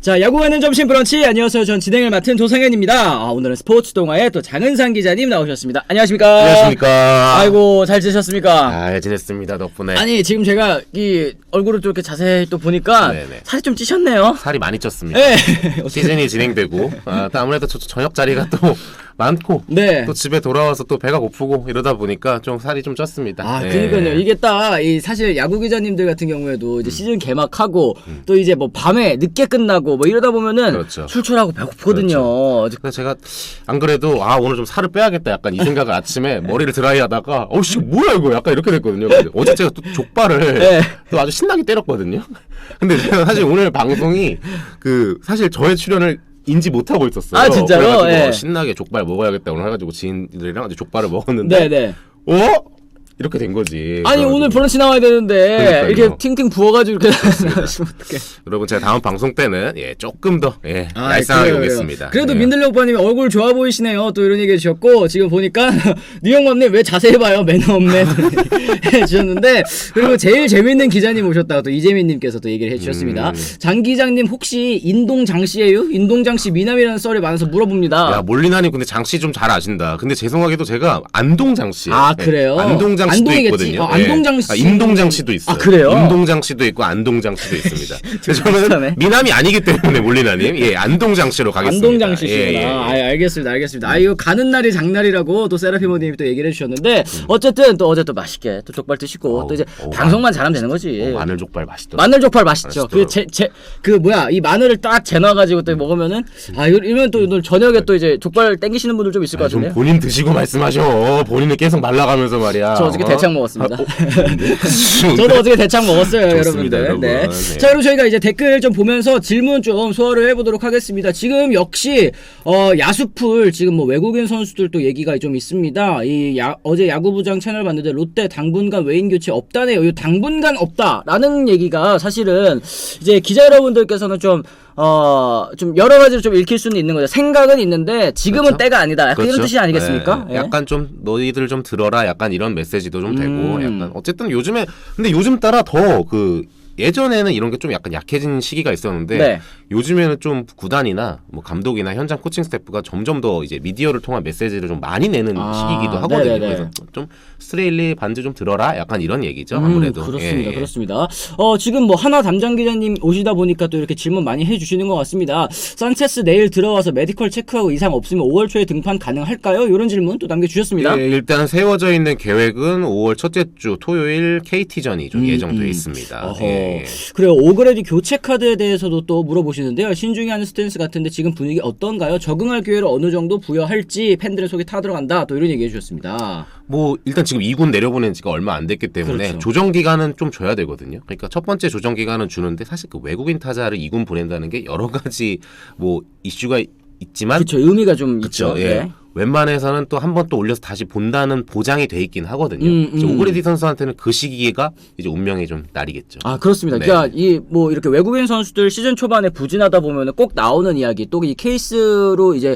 자, 야구하는 점심 브런치. 안녕하세요. 전 진행을 맡은 조상현입니다. 오늘은 스포츠 동아의 또 장은상 기자님 나오셨습니다. 안녕하십니까? 안녕하십니까? 아이고, 잘 지내셨습니까? 잘 지냈습니다. 덕분에. 아니, 지금 제가 이 얼굴을 또 이렇게 자세히 또 보니까 네네. 살이 좀 찌셨네요. 살이 많이 쪘습니다. 네. 시즌이 진행되고 또 아무래도 저녁 자리가 또 많고 네. 또 집에 돌아와서 또 배가 고프고 이러다 보니까 좀 살이 좀 쪘습니다. 그러니까요. 이게 딱 이 사실 야구 기자님들 같은 경우에도 이제 시즌 개막하고 또 이제 뭐 밤에 늦게 끝나고 뭐 이러다 보면은 그렇죠. 출출하고 배고프거든요. 그렇죠. 그래서 제가 안 그래도 오늘 좀 살을 빼야겠다 약간 이 생각을 아침에 머리를 드라이하다가 어씨 뭐야 이거 약간 이렇게 됐거든요. 근데 어제 제가 또 족발을 네. 또 아주 신나게 때렸거든요. 근데 제가 사실 오늘 방송이 사실 저의 출연을 인지 못하고 있었어요. 아, 진짜로? 그래가지고 네. 신나게 족발 먹어야겠다 오늘 해가지고 지인들이랑 이제 족발을 먹었는데 네네. 이렇게 된 거지. 아니 그래가지고. 오늘 브런치 나와야 되는데 그러니까요. 이렇게 팅팅 부어가지고 이렇게 나가시면 어떡해. 여러분 제가 다음 방송 때는 조금 더 얄쌍하게 그래요, 오겠습니다. 그래도 네. 민들레 오빠님이 얼굴 좋아 보이시네요. 또 이런 얘기 해주셨고 지금 보니까 뉴영맘님 왜 자세히 봐요 매너 없네 해주셨는데 그리고 제일 재밌는 기자님 오셨다고 또 이재민님께서 또 얘기를 해주셨습니다. 장 기장님 혹시 인동장씨예요? 인동장씨 미남이라는 썰이 많아서 물어봅니다. 야 몰리나님 근데 장씨 좀 잘 아신다. 근데 죄송하게도 제가 안동장씨. 아, 그래요? 안동장씨도 안동이겠지? 있거든요. 안동장씨. 인동장씨도 있어요. 아, 그래요? 인동장씨도 있고 안동장씨도 있습니다. 그래서 저는 비슷하네. 미남이 아니기 때문에 몰리나님 안동장씨로 가겠습니다. 안동장씨시구나. 알겠습니다. 이거 가는 날이 장날이라고 또 세라피모님이 또 얘기를 해주셨는데 어쨌든 또 어제 또 맛있게 또 족발 드시고 또 이제 방송만 잘하면 되는 거지. 마늘 족발 맛있더라고요. 마늘 족발 맛있죠. 맛있더라고요. 이 마늘을 딱 재놔가지고 또 먹으면은 이러면 또 오늘 저녁에 또 이제 족발 땡기시는 분들 좀 있을 것 좀 같은데요. 본인 드시고 말씀하셔. 본인은 계속 말라가면서 말이야. 저 어저께 대창 먹었습니다. 저도 저도 어저께 대창 먹었어요, 좋습니다, 여러분들. 네. 여러분. 네. 자, 그리고 저희가 이제 댓글 좀 보면서 질문 좀 소화를 해보도록 하겠습니다. 지금 역시 야수풀 지금 뭐 외국인 선수들 또 얘기가 좀 있습니다. 어제 야구부장 채널 봤는데 롯데 당분간 외인 교체 없다네요. 이 당분간 없다라는 얘기가 사실은 이제 기자 여러분들께서는 좀 여러 가지로 좀 읽힐 수는 있는 거죠. 생각은 있는데 지금은 그렇죠? 때가 아니다. 약간 그렇죠? 이런 뜻이 아니겠습니까? 네. 예. 약간 좀 너희들 좀 들어라. 약간 이런 메시지도 좀 되고 약간 어쨌든 근데 요즘 따라 더 예전에는 이런 게 좀 약간 약해진 시기가 있었는데 네. 요즘에는 좀 구단이나 뭐 감독이나 현장 코칭 스태프가 점점 더 이제 미디어를 통한 메시지를 좀 많이 내는 시기이기도 하거든요. 네네네. 그래서 좀 스트레일리 반지 좀 들어라 약간 이런 얘기죠. 아무래도 그렇습니다. 그렇습니다. 지금 뭐 하나 담장 기자님 오시다 보니까 또 이렇게 질문 많이 해주시는 것 같습니다. 산체스 내일 들어와서 메디컬 체크하고 이상 없으면 5월 초에 등판 가능할까요? 이런 질문 또 남겨주셨습니다. 일단 세워져 있는 계획은 5월 첫째 주 토요일 KT전이 좀 예정돼 있습니다. 어허. 그래요. 오그레디 교체 카드에 대해서도 또 물어보시는데요. 신중히 하는 스탠스 같은데 지금 분위기 어떤가요? 적응할 기회를 어느 정도 부여할지 팬들의 속에 타들어간다. 또 이런 얘기해 주셨습니다. 뭐 일단 지금 2군 내려보낸 지가 얼마 안 됐기 때문에 그렇죠. 조정 기간은 좀 줘야 되거든요. 그러니까 첫 번째 조정 기간은 주는데 사실 외국인 타자를 2군 보낸다는 게 여러 가지 뭐 이슈가 있지만 그렇죠. 의미가 좀 그쵸, 있죠. 예. 네. 웬만해서는 또 한 번 또 올려서 다시 본다는 보장이 돼 있긴 하거든요. 오그레디 선수한테는 그 시기가 이제 운명의 좀 날이겠죠. 그렇습니다. 네. 그러니까 뭐 이렇게 외국인 선수들 시즌 초반에 부진하다 보면은 꼭 나오는 이야기, 또 이 케이스로 이제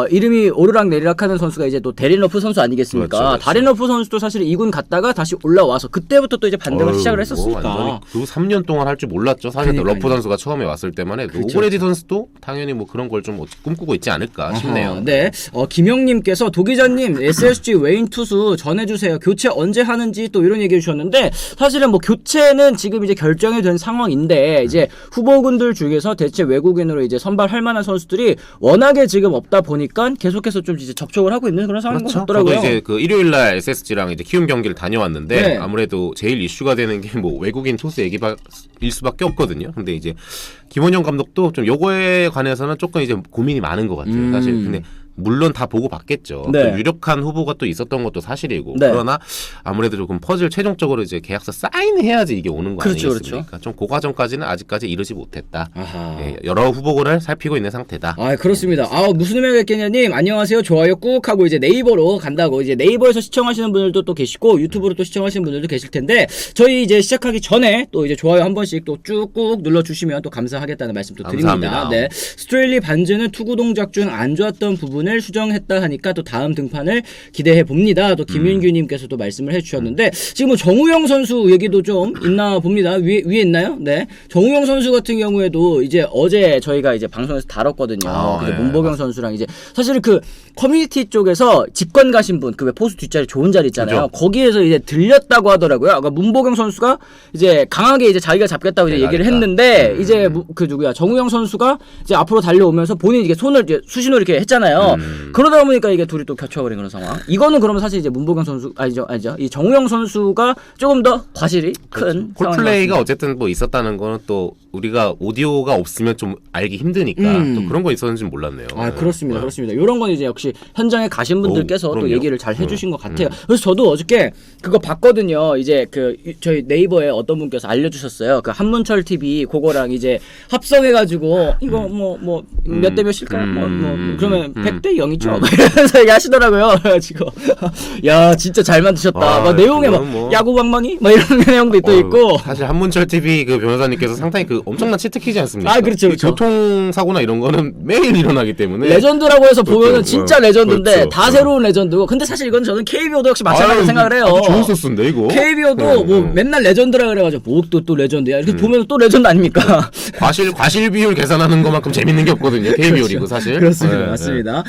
이름이 오르락 내리락 하는 선수가 이제 또 데린 러프 선수 아니겠습니까? 그렇죠. 다린 러프 선수도 사실 2군 갔다가 다시 올라와서 그때부터 또 이제 반등을 시작을 했었으니까. 완전히 그 3년 동안 할 줄 몰랐죠. 사실 그러니까요. 러프 선수가 처음에 왔을 때만 해도 그렇죠, 오그레디 선수도 당연히 뭐 그런 걸 좀 꿈꾸고 있지 않을까 싶네요. 네. 김영님께서 도기자님 SSG 외인 투수 전해주세요. 교체 언제 하는지 또 이런 얘기해 주셨는데 사실은 뭐 교체는 지금 이제 결정이 된 상황인데 이제 후보군들 중에서 대체 외국인으로 이제 선발할 만한 선수들이 워낙에 지금 없다 보니까 계속해서 좀 이제 접촉을 하고 있는 그런 상황인 것 같더라고요. 저도 이제 일요일날 SSG랑 이제 키움 경기를 다녀왔는데 네. 아무래도 제일 이슈가 되는 게 뭐 외국인 투수 얘기일 수밖에 없거든요. 근데 이제 김원영 감독도 좀 요거에 관해서는 조금 이제 고민이 많은 것 같아요. 사실 근데 물론 다 보고 봤겠죠. 네. 또 유력한 후보가 또 있었던 것도 사실이고 네. 그러나 아무래도 조금 퍼즐 최종적으로 이제 계약서 사인해야지 이게 오는 거 그렇죠, 아니겠습니까? 좀 그 과정까지는 아직까지 이르지 못했다. 아하. 여러 후보군을 살피고 있는 상태다. 그렇습니다. 무슨 의미겠냐님 안녕하세요. 좋아요 꾹 하고 이제 네이버로 간다고 이제 네이버에서 시청하시는 분들도 또 계시고 유튜브로 또 시청하시는 분들도 계실 텐데 저희 이제 시작하기 전에 또 이제 좋아요 한 번씩 또 쭉 꾹 눌러주시면 또 감사하겠다는 말씀 또 드립니다. 감사합니다. 네. 스트레일리 반즈는 투구 동작 중 안 좋았던 부분을 등판을 수정했다 하니까 또 다음 등판을 기대해 봅니다. 또 김윤규님께서도 말씀을 해주셨는데 지금 뭐 정우영 선수 얘기도 좀 있나 봅니다. 위에 있나요? 네. 정우영 선수 같은 경우에도 이제 어제 저희가 이제 방송에서 다뤘거든요. 예. 문보경 선수랑 이제 사실 그 커뮤니티 쪽에서 직관 가신 분, 그 왜 포수 뒷자리 좋은 자리 있잖아요. 그죠? 거기에서 이제 들렸다고 하더라고요. 그러니까 문보경 선수가 이제 강하게 이제 자기가 잡겠다고 이제 얘기를 했는데 이제 그 누구야 정우영 선수가 이제 앞으로 달려오면서 본인이 이게 손을 이제 수신호 이렇게 했잖아요. 그러다 보니까 이게 둘이 또 겹쳐버린 그런 상황. 이거는 그러면 사실 이제 문보경 선수 아니죠. 이 정우영 선수가 조금 더 과실이 큰 콜플레이가 어쨌든 뭐 있었다는 거는 또 우리가 오디오가 없으면 좀 알기 힘드니까 또 그런 거 있었는지는 몰랐네요. 아 그렇습니다, 그렇습니다. 이런 건 이제 역시 현장에 가신 분들께서 또 그럼요. 얘기를 잘 해주신 것 같아요. 그래서 저도 어저께 그거 봤거든요. 이제 그 저희 네이버에 어떤 분께서 알려주셨어요. 그 한문철 TV 그거랑 이제 합성해가지고 이거 뭐 몇 대 몇일까? 뭐 그러면 100대 0이죠. 이러면서 얘기하시더라고요. 그래가지고 야 진짜 잘 만드셨다. 막 내용에 막 뭐. 야구 방망이 막 이런 내용도 또 있고. 사실 한문철 TV 그 변호사님께서 상당히 그 엄청난 치트키지 않습니까? 아, 그렇죠, 그렇죠. 교통 사고나 이런 거는 매일 일어나기 때문에 레전드라고 해서 보면은 그렇죠. 진짜 레전드인데 그렇죠. 다 새로운 레전드고. 근데 사실 이건 저는 KBO도 역시 마찬가지로 생각을 해요. 아주 좋은 소스인데 이거. KBO도 뭐 맨날 레전드라 그래가지고 또 레전드야. 이렇게 보면 또 레전드 아닙니까? 과실 비율 계산하는 것만큼 재밌는 게 없거든요. KBO 리그 사실. 그렇습니다. 네, 맞습니다.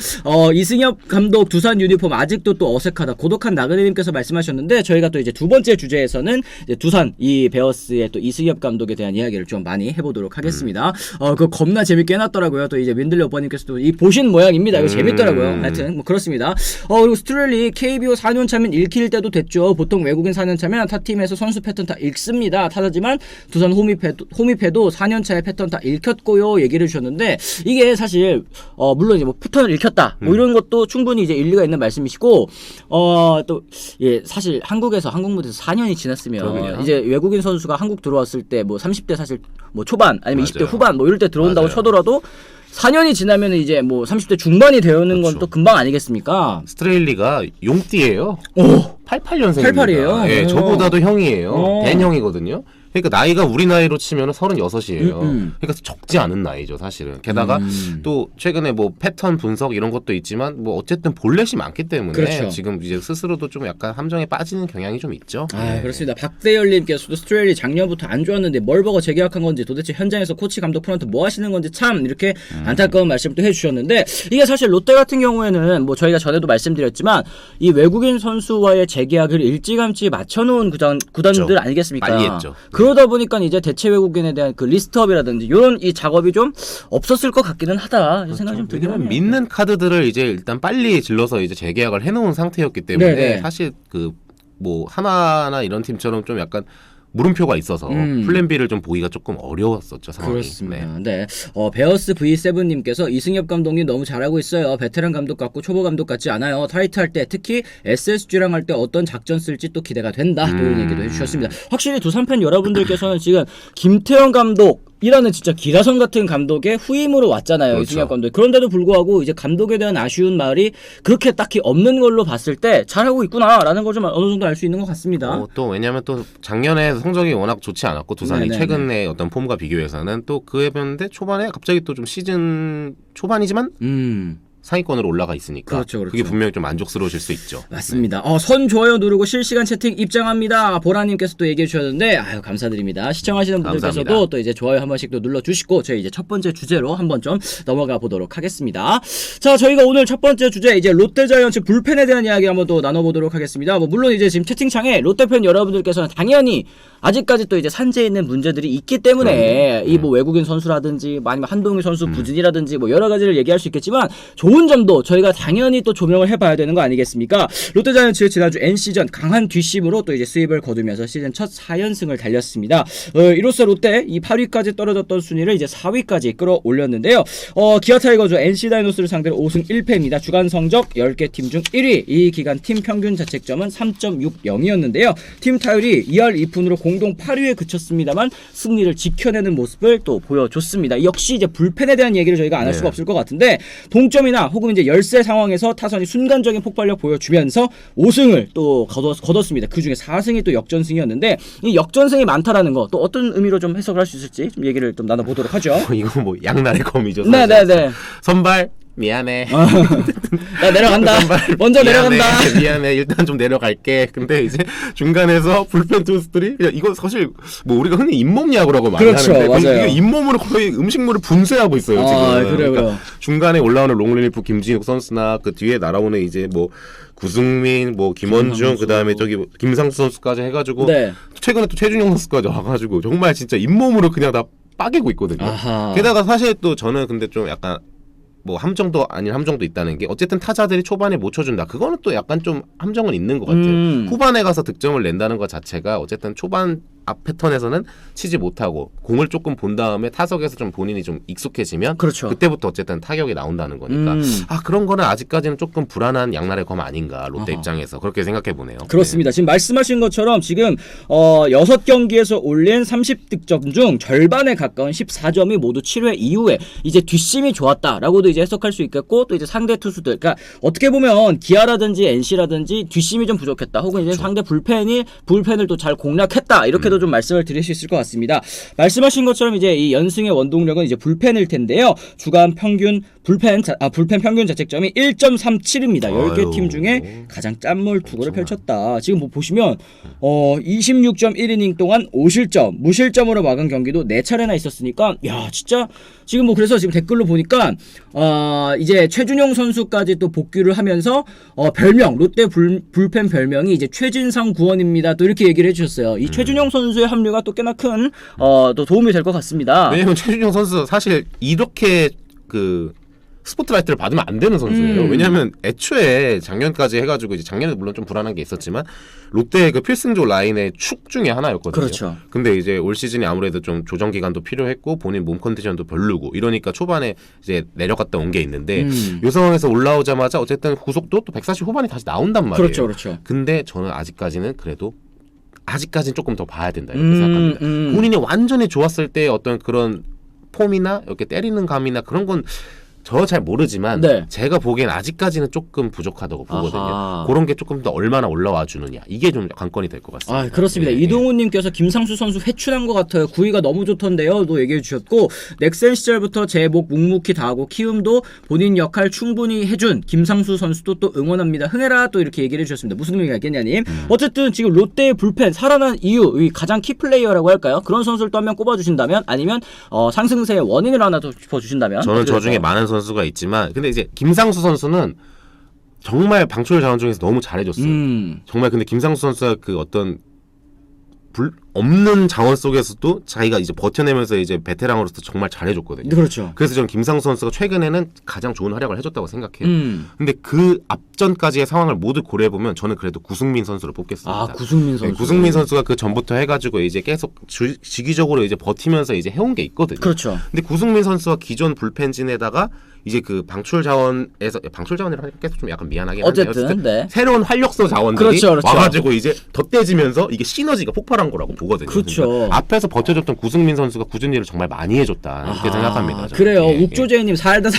이승엽 감독 두산 유니폼 아직도 또 어색하다. 고독한 나그네님께서 말씀하셨는데 저희가 또 이제 두 번째 주제에서는 이제 두산 이 베어스의 또 이승엽 감독에 대한 이야기를 좀 많이 해보도록 하겠습니다. 그거 겁나 재밌게 해놨더라고요. 또 이제 민들레 오빠님께서도 이 보신 모양입니다. 이거 재밌더라고요. 하여튼 뭐 그렇습니다. 그리고 스트렐리 KBO 4년 차면 읽힐 때도 됐죠. 보통 외국인 4년 차면 타 팀에서 선수 패턴 다 읽습니다. 타자지만 두산 홈입해도 4년 차의 패턴 다 읽혔고요. 얘기를 주셨는데 이게 사실 물론 이제 뭐 패턴을 읽혔다 뭐 이런 것도 충분히 이제 일리가 있는 말씀이시고 또 예 사실 한국 무대에서 4년이 지났으면 그러게요. 이제 외국인 선수가 한국 들어왔을 때 뭐 30대 사실 뭐 초반 아니면 맞아요. 20대 후반 뭐 이럴 때 들어온다고 맞아요. 쳐더라도 4년이 지나면 이제 뭐 30대 중반이 되는 건 그렇죠. 또 금방 아니겠습니까? 스트레일리가 용띠예요. 오 88년생입니다. 88이에요? 예, 오. 저보다도 형이에요. 오. 대형이거든요. 그러니까 나이가 우리 나이로 치면 36이에요. 그러니까 적지 않은 나이죠, 사실은. 게다가 또 최근에 뭐 패턴 분석 이런 것도 있지만 뭐 어쨌든 볼넷이 많기 때문에 그렇죠. 지금 이제 스스로도 좀 약간 함정에 빠지는 경향이 좀 있죠. 아 그렇습니다. 박대열님께서도 스트레일리 작년부터 안 좋았는데 뭘 보고 재계약한 건지 도대체 현장에서 코치 감독 프런트 뭐 하시는 건지 참 이렇게 안타까운 말씀도 해주셨는데 이게 사실 롯데 같은 경우에는 뭐 저희가 전에도 말씀드렸지만 이 외국인 선수와의 재계약을 일찌감치 맞춰놓은 구단들 그렇죠. 아니겠습니까? 빨리 했죠. 그러다 보니까 이제 대체 외국인에 대한 그 리스트업이라든지 이런 이 작업이 좀 없었을 것 같기는 하다 이런 생각이 좀 들긴 왜냐면 하네요. 믿는 카드들을 이제 일단 빨리 질러서 이제 재계약을 해놓은 상태였기 때문에 네네. 사실 그 뭐 하나나 이런 팀처럼 좀 약간 물음표가 있어서 플랜 B를 좀 보기가 조금 어려웠었죠 상황이. 그렇습니다. 네. 베어스 V7님께서 이승엽 감독님 너무 잘하고 있어요. 베테랑 감독 같고 초보 감독 같지 않아요. 타이트 할 때 특히 SSG랑 할 때 어떤 작전 쓸지 또 기대가 된다. 또 이런 얘기도 해주셨습니다. 확실히 두산 팬 여러분들께서는 지금 김태형 감독 이라는 진짜 기라성 같은 감독의 후임으로 왔잖아요. 그렇죠. 이승엽 감독. 그런데도 불구하고 이제 감독에 대한 아쉬운 말이 그렇게 딱히 없는 걸로 봤을 때 잘하고 있구나라는 걸 좀 어느 정도 알 수 있는 것 같습니다. 또 왜냐하면 또 작년에 성적이 워낙 좋지 않았고 두산이 네네네. 최근에 어떤 폼과 비교해서는 또 그에 비했는데 초반에 갑자기 또 좀 시즌 초반이지만 상위권으로 올라가 있으니까 그렇죠, 그렇죠. 그게 분명히 좀 만족스러우실 수 있죠. 맞습니다. 선 좋아요 누르고 실시간 채팅 입장합니다. 보라님께서 또 얘기해 주셨는데 아유 감사드립니다. 시청하시는 분들께서도 감사합니다. 또 이제 좋아요 한 번씩 또 눌러주시고 저희 이제 첫 번째 주제로 한번 좀 넘어가 보도록 하겠습니다. 자 저희가 오늘 첫 번째 주제 이제 롯데자이언츠 불펜에 대한 이야기 한번 또 나눠보도록 하겠습니다. 뭐 물론 이제 지금 채팅창에 롯데팬 여러분들께서는 당연히 아직까지 또 이제 산재에 있는 문제들이 있기 때문에 이 뭐 외국인 선수라든지 뭐 아니면 한동희 선수 부진이라든지 뭐 여러 가지를 얘기할 수 있겠지만 좋은 점도 저희가 당연히 또 조명을 해봐야 되는 거 아니겠습니까? 롯데자이언츠 지난주 NC전 강한 뒷심으로 또 이제 수입을 거두면서 시즌 첫 4연승을 달렸습니다. 이로써 롯데 이 8위까지 떨어졌던 순위를 이제 4위까지 끌어올렸는데요. 기아 타이거즈 NC 다이노스를 상대로 5승 1패입니다. 주간 성적 10개 팀 중 1위. 이 기간 팀 평균 자책점은 3.60이었는데요. 팀 타율이 2할 2푼으로 공동 8위에 그쳤습니다만 승리를 지켜내는 모습을 또 보여줬습니다. 역시 이제 불펜에 대한 얘기를 저희가 안 할 수가 없을 것 같은데 동점이나 혹은 이제 열세 상황에서 타선이 순간적인 폭발력 보여주면서 5승을 또 거뒀습니다. 그 중에 4승이 또 역전승이었는데 이 역전승이 많다라는 거 또 어떤 의미로 좀 해석을 할 수 있을지 좀 얘기를 좀 나눠보도록 하죠. 이거 뭐 양날의 검이죠. 네네네. 선발 미안해. 나 내려간다. 먼저 미안해. 내려간다. 미안해. 일단 좀 내려갈게. 근데 이제 중간에서 불펜 투수들이 그냥 이거 사실 뭐 우리가 흔히 잇몸 야구라고 많이 그렇죠, 하는데 맞아요. 이게 잇몸으로 거의 음식물을 분쇄하고 있어요 지금. 그래요, 그러니까 그래요. 중간에 올라오는 롱리리프 김진욱 선수나 그 뒤에 날아오는 이제 뭐 구승민, 뭐 김원중, 김상수. 그다음에 저기 김상수 선수까지 해가지고 네. 최근에 또 최준용 선수까지 와가지고 정말 진짜 잇몸으로 그냥 다 빠개고 있거든요. 아하. 게다가 사실 또 저는 근데 좀 약간 뭐 함정도 아닌 함정도 있다는 게 어쨌든 타자들이 초반에 못 쳐준다. 그거는 또 약간 좀 함정은 있는 것 같아요. 후반에 가서 득점을 낸다는 것 자체가 어쨌든 초반 앞 패턴에서는 치지 못하고 공을 조금 본 다음에 타석에서 좀 본인이 좀 익숙해지면 그렇죠. 그때부터 어쨌든 타격이 나온다는 거니까 그런 거는 아직까지는 조금 불안한 양날의 검 아닌가 롯데 아하. 입장에서 그렇게 생각해 보네요. 그렇습니다. 지금 말씀하신 것처럼 지금 6경기에서 올린 30득점 중 절반에 가까운 14점이 모두 7회 이후에 이제 뒷심이 좋았다라고도 이제 해석할 수 있겠고 또 이제 상대 투수들 그러니까 어떻게 보면 기아라든지 NC라든지 뒷심이 좀 부족했다. 혹은 이제 상대 불펜을 또 잘 공략했다. 이렇게도 좀 말씀을 드릴 수 있을 것 같습니다. 말씀하신 것처럼 이제 이 연승의 원동력은 이제 불펜일 텐데요. 주간 평균 불펜 평균 자책점이 1.37입니다. 10개 팀 중에 가장 짠물 투구를 펼쳤다. 지금 뭐 보시면 26.1이닝 동안 5실점, 무실점으로 막은 경기도 4차례나 있었으니까 야, 진짜 지금 뭐 그래서 지금 댓글로 보니까 이제 최준용 선수까지 또 복귀를 하면서 별명 롯데 불펜 별명이 이제 최진상 구원입니다. 또 이렇게 얘기를 해주셨어요. 이 최준용 선수의 합류가 또 꽤나 큰 또 도움이 될 것 같습니다. 왜냐면 최준용 선수 사실 이렇게 그 스포트라이트를 받으면 안 되는 선수예요. 왜냐하면 애초에 작년까지 해가지고 이제 작년에 물론 좀 불안한 게 있었지만 롯데의 그 필승조 라인의 축 중에 하나였거든요. 그렇죠. 근데 이제 올 시즌이 아무래도 좀 조정 기간도 필요했고 본인 몸 컨디션도 별로고 이러니까 초반에 이제 내려갔다 온 게 있는데 이 상황에서 올라오자마자 어쨌든 구속도 또 140 후반이 다시 나온단 말이에요. 그렇죠, 그렇죠. 근데 저는 아직까지는 그래도 아직까지는 조금 더 봐야 된다 이렇게 생각합니다. 본인이 완전히 좋았을 때 어떤 그런 폼이나 이렇게 때리는 감이나 그런 건 저 잘 모르지만 네. 제가 보기엔 아직까지는 조금 부족하다고 보거든요. 아하. 그런 게 조금 더 얼마나 올라와 주느냐 이게 좀 관건이 될 것 같습니다. 그렇습니다. 예, 이동훈님께서 김상수 선수 회춘한 것 같아요. 구위가 너무 좋던데요. 또 얘기해 주셨고 넥센 시절부터 제 목 묵묵히 다하고 키움도 본인 역할 충분히 해준 김상수 선수도 또 응원합니다. 흥해라 또 이렇게 얘기를 해주셨습니다. 무슨 의미가 있겠냐님. 어쨌든 지금 롯데의 불펜 살아난 이유 이 가장 키플레이어라고 할까요? 그런 선수를 또 한 명 꼽아주신다면 아니면 상승세의 원인을 하나 더 짚어주신다면 저는 저 중에 많은 선수가 있지만 근데 이제 김상수 선수는 정말 방출 자원 중에서 너무 잘해줬어요. 정말 근데 김상수 선수가 그 어떤 없는 자원 속에서도 자기가 이제 버텨내면서 이제 베테랑으로서 정말 잘해줬거든요. 그렇죠. 그래서 저는 김상수 선수가 최근에는 가장 좋은 활약을 해줬다고 생각해요. 근데 그 앞전까지의 상황을 모두 고려해보면 저는 그래도 구승민 선수를 뽑겠습니다. 구승민 선수. 네, 구승민 선수가 그 전부터 해가지고 이제 계속 주기적으로 이제 버티면서 이제 해온 게 있거든요. 그렇죠. 근데 구승민 선수가 기존 불펜진에다가 이제 그 방출 자원이라고 하니까 계속 좀 약간 미안하긴 한데 어쨌든 네. 새로운 활력소 자원들이 그렇죠. 와가지고 이제 덧대지면서 이게 시너지가 폭발한 거라고 보거든요. 그렇죠. 그러니까 앞에서 버텨줬던 구승민 선수가 굳은 일을 정말 많이 해줬다 이렇게 생각합니다. 저는. 그래요. 예, 옥조재님 살다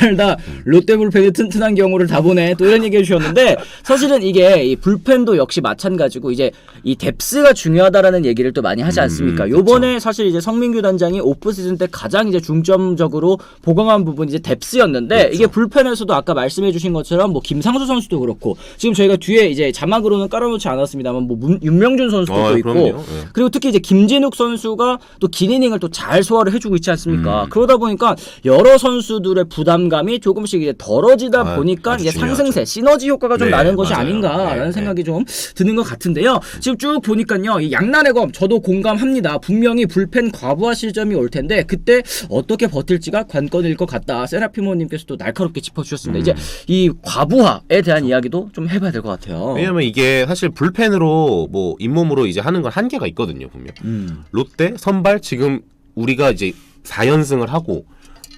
롯데 불펜이 튼튼한 경우를 다 보네. 또 이런 얘기 해주셨는데 사실은 이게 이 불펜도 역시 마찬가지고 이제 이 뎁스가 중요하다라는 얘기를 또 많이 하지 않습니까? 요번에 사실 이제 성민규 단장이 오프 시즌 때 가장 이제 중점적으로 보강한 부분이 이제 뎁스였는데 이게 불펜에서도 아까 말씀해주신 것처럼 뭐 김상수 선수도 그렇고 지금 저희가 뒤에 이제 자막으로는 깔아놓지 않았습니다만 뭐 윤명준 선수도 또 있고 그럼요. 예. 그리고 특히 이제 김진욱 선수가 또 긴 이닝을 또 잘 소화를 해주고 있지 않습니까? 그러다 보니까 여러 선수들의 부담감이 조금씩 이제 덜어지다 보니까 이제 중요하죠. 상승세, 시너지 효과가 좀 네, 나는 것이 맞아요. 아닌가라는 네, 생각이 좀 드는 것 같은데요. 지금 쭉 보니까요, 이 양날의 검 저도 공감합니다. 분명히 불펜 과부하 시점이 올 텐데 그때 어떻게 버틸지가 관건일 것 같다. 세라피모님께서 또 날카롭게 짚어주셨습니다. 이제 이 과부하에 대한 이야기도 좀 해봐야 될 것 같아요. 왜냐면 이게 사실 불펜으로 뭐 잇몸으로 이제 하는 건 한계가 있거든요, 분명. 롯데 선발 지금 우리가 이제 4연승을 하고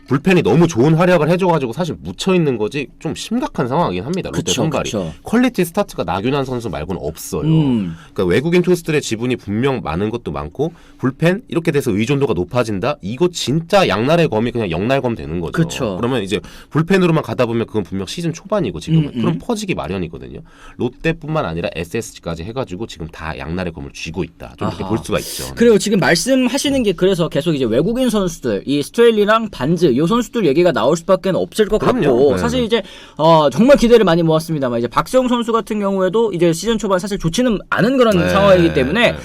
불펜이 너무 좋은 활약을 해줘가지고 사실 묻혀있는 거지 좀 심각한 상황이긴 합니다. 롯데 그쵸, 선발이. 그쵸. 퀄리티 스타트가 나균환 선수 말고는 없어요. 그러니까 외국인 투수들의 지분이 분명 많은 것도 많고 불펜 이렇게 돼서 의존도가 높아진다? 이거 진짜 양날의 검이 그냥 역날검 되는 거죠. 그쵸. 그러면 이제 불펜으로만 가다 보면 그건 분명 시즌 초반이고 지금은 그럼 퍼지기 마련이거든요. 롯데뿐만 아니라 SSG까지 해가지고 지금 다 양날의 검을 쥐고 있다. 좀 이렇게 볼 수가 있죠. 그리고 지금 말씀하시는 게 그래서 계속 이제 외국인 선수들 이 스트레일리랑 반즈 이 선수들 얘기가 나올 수밖에 없을 것 그럼요. 같고 네. 사실 이제 정말 기대를 많이 모았습니다만 이제 박세웅 선수 같은 경우에도 이제 시즌 초반 사실 좋지는 않은 그런 네. 상황이기 때문에 네.